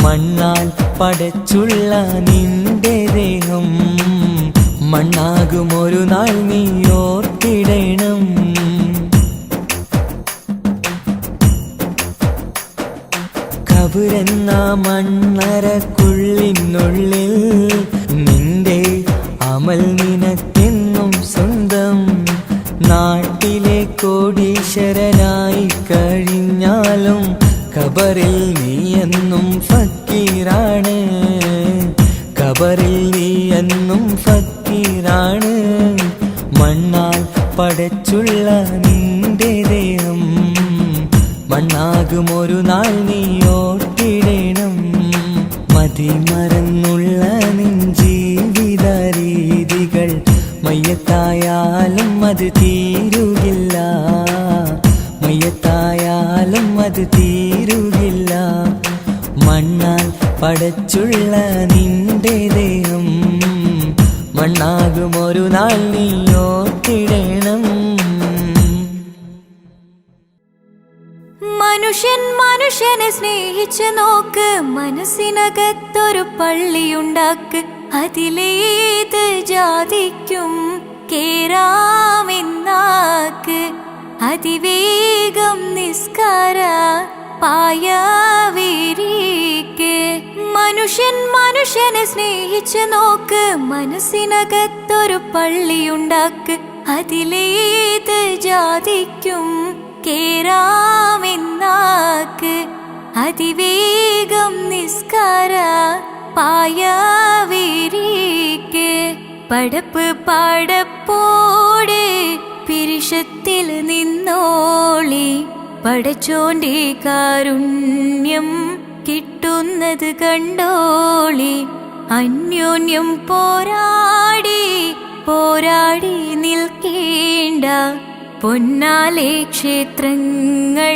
മണ്ണാൽ പടച്ചുള്ള നിന്റെ ദേഹം മണ്ണാകുമൊരു നാൾ നീ ഓർത്തിടണം. കബറെന്ന മണ്ണറക്കുള്ളിനുള്ളിൽ നിന്റെ അമൽ നിനക്കെന്നും സ്വന്തം. നാട്ടിലെ കോടീശ്വരനായി കഴിഞ്ഞാലും ഖബറിൽ നീ എന്നും ഫക്കീറാണ്, ഖബറിൽ നീ എന്നും ഫക്കീറാണ്. മണ്ണാൽ പടച്ചുള്ള നിന്റെ ദേഹം മണ്ണാകും ഒരു നാൾ നീ ഓർത്തിടണം. മതിമറന്നുള്ള നിൻ ജീവിത രീതികൾ മയ്യത്തായാലും അത് തീരുകില്ല, മയ്യത്തായാലും അത് തീരുകില്ല. മണ്ണാൽ പടച്ചുള്ള നിന്റെ ദേഹം മണ്ണാകും ഒരു നാൾ നീ ഓർത്തിടണം. മനുഷ്യൻ മനുഷ്യനെ സ്നേഹിച്ച് നോക്ക്, മനസ്സിനകത്തൊരു പള്ളിയുണ്ടാക്ക്. അതിലേത് ജാതിക്കും കേറാമെന്നാക്ക്. അതിവേഗം നിസ്കാര പായവിരിക്ക്. മനുഷ്യൻ മനുഷ്യനെ സ്നേഹിച്ച് നോക്ക്, മനസ്സിനകത്തൊരു പള്ളിയുണ്ടാക്ക്. അതിലേത് ജാതിക്കും കേറാമെന്നാക്ക്. അതിവേഗം നിസ്കാര പായവിരിക്ക്. പടപ്പ് പാടപ്പോടെ പിരിശത്തിൽ നിന്നോളി. പടച്ചോന്റെ കാരുണ്യം കിട്ടുന്നത് കണ്ടോളി. അന്യോന്യം പോരാടി പോരാടി നിൽക്കേണ്ട. പൊന്നാലെ ക്ഷേത്രങ്ങൾ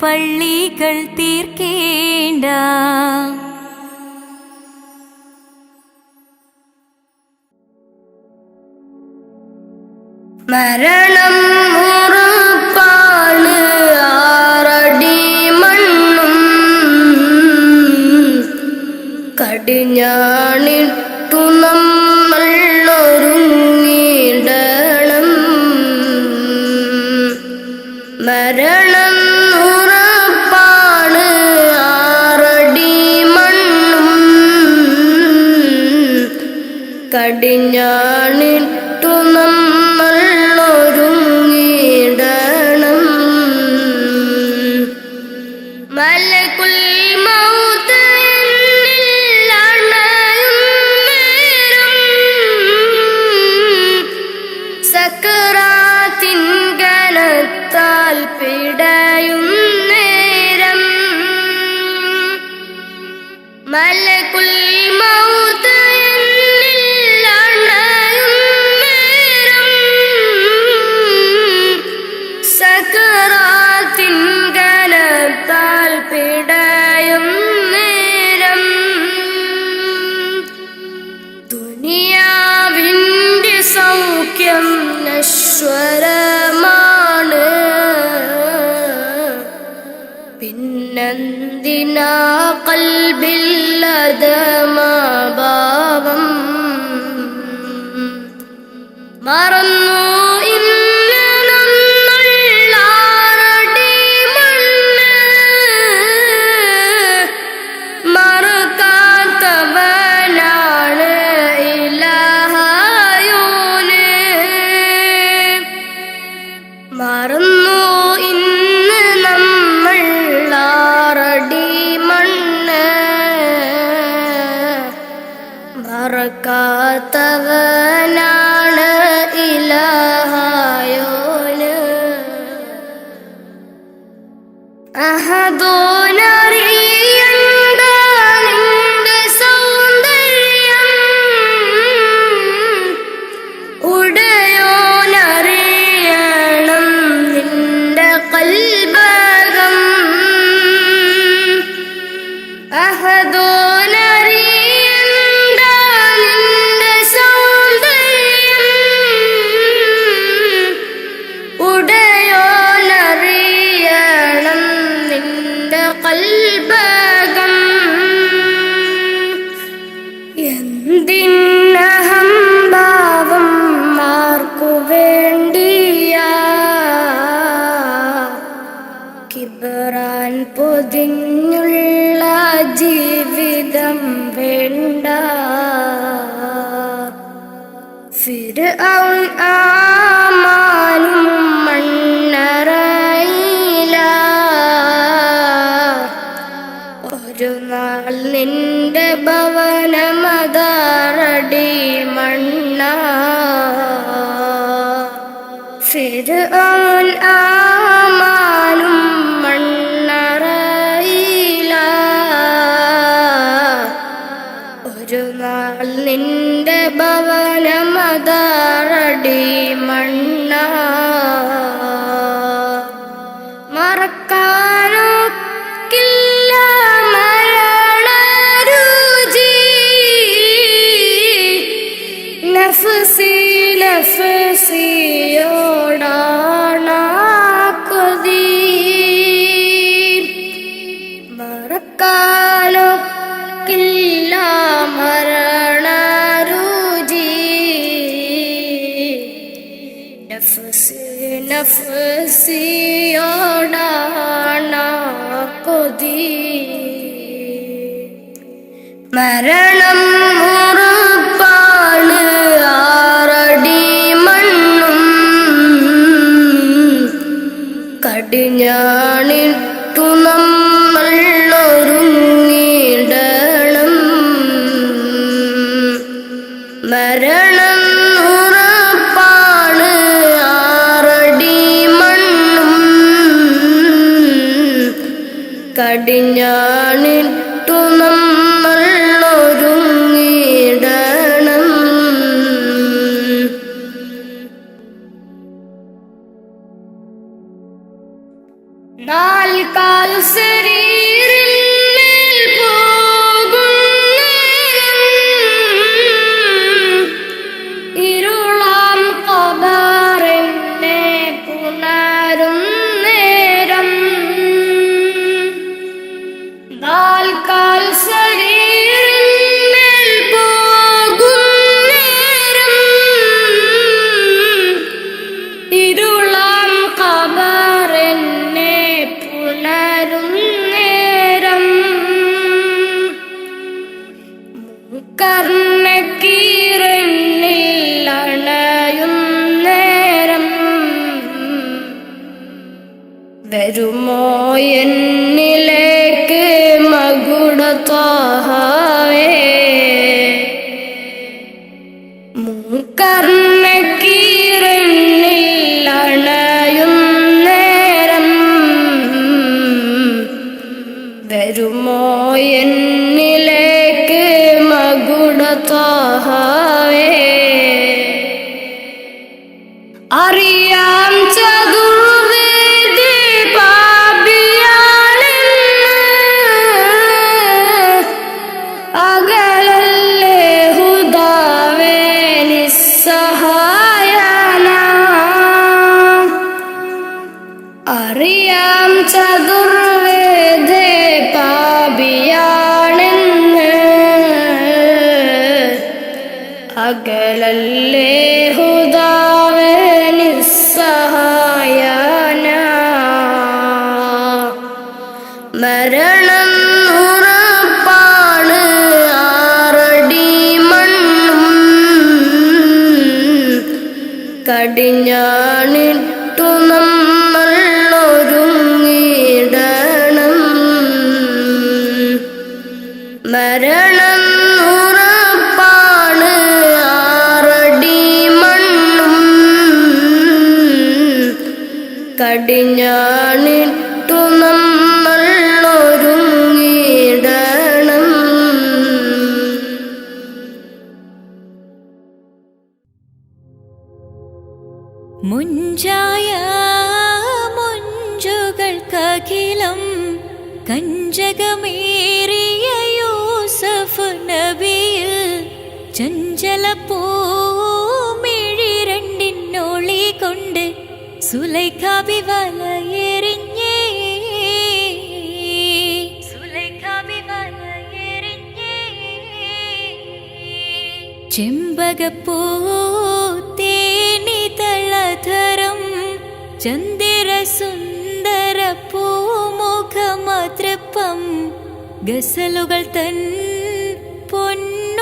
പള്ളികൾ തീർക്കേണ്ട. മരണം ഉറപ്പാണ്, ആറടി മണ്ണും കടിഞ്ഞാണിട്ടു നമ്മൾ ഒരുങ്ങിടണം. മരണം ഉറപ്പാണ്, ആറടി മണ്ണും കടിഞ്ഞാണിട്ടു നമ്മൾ ഒരുങ്ങിടണം. മലകുൽ മൗത്ത് എന്നിൽ അണയും നേരം, സക്കറാത്തിൻ ഗനത്താൽ പിടയും നേരം. മലകുൽ മൗത്ത് എന്നിൽ അണയും നേരം, സക്കറാത്തിൻ ഗനത്താൽ പിടയും നേരം. ദുനിയാവിന്റെ സൗഖ്യം നശ്വരമാണ്, പിന്നെന്തിനാ കൽബില്ലതമാഭാവം. മറന്നു ഇന്ന് നമ്മൾ ആറടി മണ്ണ്, മറക്കാത്തവനാണ് ഇലാഹായോന്. മറന്നു ഇന്ന് നമ്മൾ ആറടി മണ്ണ്, മറക്കാത്തവനാണ് ഇലാഹായോന്. അഹദോനറിയണ്ട നിന്റെ സൗന്ദര്യം, ഉടയോനറിയണം നിന്റെ കൽബകം. അഹദോനറിയണ്ട നിന്റെ സൗന്ദര്യം, ഉടയോനറിയണം നിന്റെ കൽബകം. എന്തിനഹംഭാവം ആർക്കു വേണ്ടിയാ, കിബറാൻ പൊതിഞ്ഞുള്ള ജീവിതം വേണ്ട. ഫിർഔൻ ആമാനും മണ്ണറയില, ഒരു നാൾ നിന്റെ ഭവനമതാറടി മണ്ണ. ഫിർഔൻ ആമാനും മണ്ണ ഭവനമതാറടി മണ്ണ മറക്കാനൊക്കില്ല മരണരുചി നഫ്സി നഫ്സിയോടാണ കൊതി മറക്കാനൊക്കില്ല മരണരുചി നഫ്സി നഫ്സിയോടാണ കൊതി മരണം ഉറപ്പാണ് ആറടി മണ്ണും കടിഞ്ഞാണിട്ടു നമ്മൾ ഒരുങ്ങിടണം മരണം ഉറപ്പാണ് ആറടി മണ്ണും കടിഞ്ഞാണിട്ടു നമ്മൾ ഒരുങ്ങിടണം നാൽക്കാൽ ശരീരിന്മേൽ പോകുന്നേരം ഇരുളാം ഖബറിനെ പുണരും നേരം നാൽക്കാൽ ശരീരിന്മേൽ പോകുന്നേരം ഇരുളാം ഖബറിനെ പുണരും നേരം കർണക്കീരനിൽ അണയും നേരം വരുമോ എന്നിലേക്ക് മകുടത്താഹവേ കർണക്കീരനിൽ അണയും നേരം വരുമോ എന്നിലേക്ക് മകുടത്താഹവേ അറിയാം ചതുർവേദി പാപിയാണെന്ന് അകലല്ലേ ഹുദാവേ നിസ്സഹായന അറിയാം ചതുർവേദി പാപിയാണെന്ന് അകലല്ലേ ഹുദാവേ നിസ്സഹായന മരണം ഉറപ്പാണ് ആറടി മണ്ണും കടിഞ്ഞാണിട്ടു നമ്മൾ ഒരുങ്ങിടണം മരണം ഉറപ്പാണ് ആറടി മണ്ണും കടിഞ്ഞാണിട്ടു നമ്മൾ ഒരുങ്ങിടണം മുഞ്ചായ മുഞ്ചുകൾക്കഖിലം കഞ്ചകമേറിയ യൂസഫ് നബിയിൽ ചഞ്ചല പൂമിഴി രണ്ടിനൊളി കൊണ്ട് സുലൈഖ വലയെറിഞ്ഞേ ചെമ്പകപ്പൂ തേനിതളധരം ചന്ദിര സുന്ദര പൂമുഖമതൃപ്പം ഗസലുകൾ തൻ പൊന്നൂഞ്ഞാലയിൽ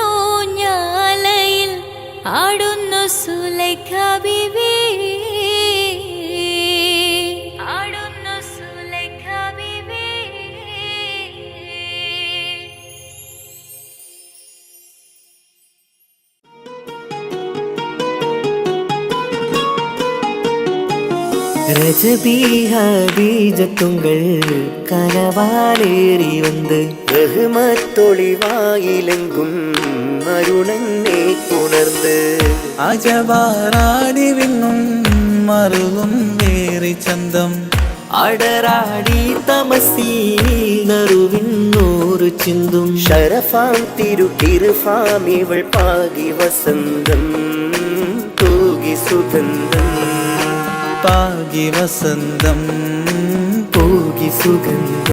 ആടുന്നു സുലൈഖ ബീവി ആടുന്നു സുലൈഖ ബീവി ரஜபீஹபீஜத்துங்கள் கனவாலேறி வந்து ரஹ்மத்தொளி வாயிலெங்கும் அருணன்னே துணை ഉണർന്ന് അജവാറാടി വിണ്ണും മറുകും വേറി ചന്തം അടരാടി തമസീനറുവിന്നൂറ് ചിന്തും ശരഫാം തിരുഫാം ഇവൾ പാകി വസന്തം തൂകി സുഗന്ധം പാകി വസന്തം പൂകി സുഗന്ധം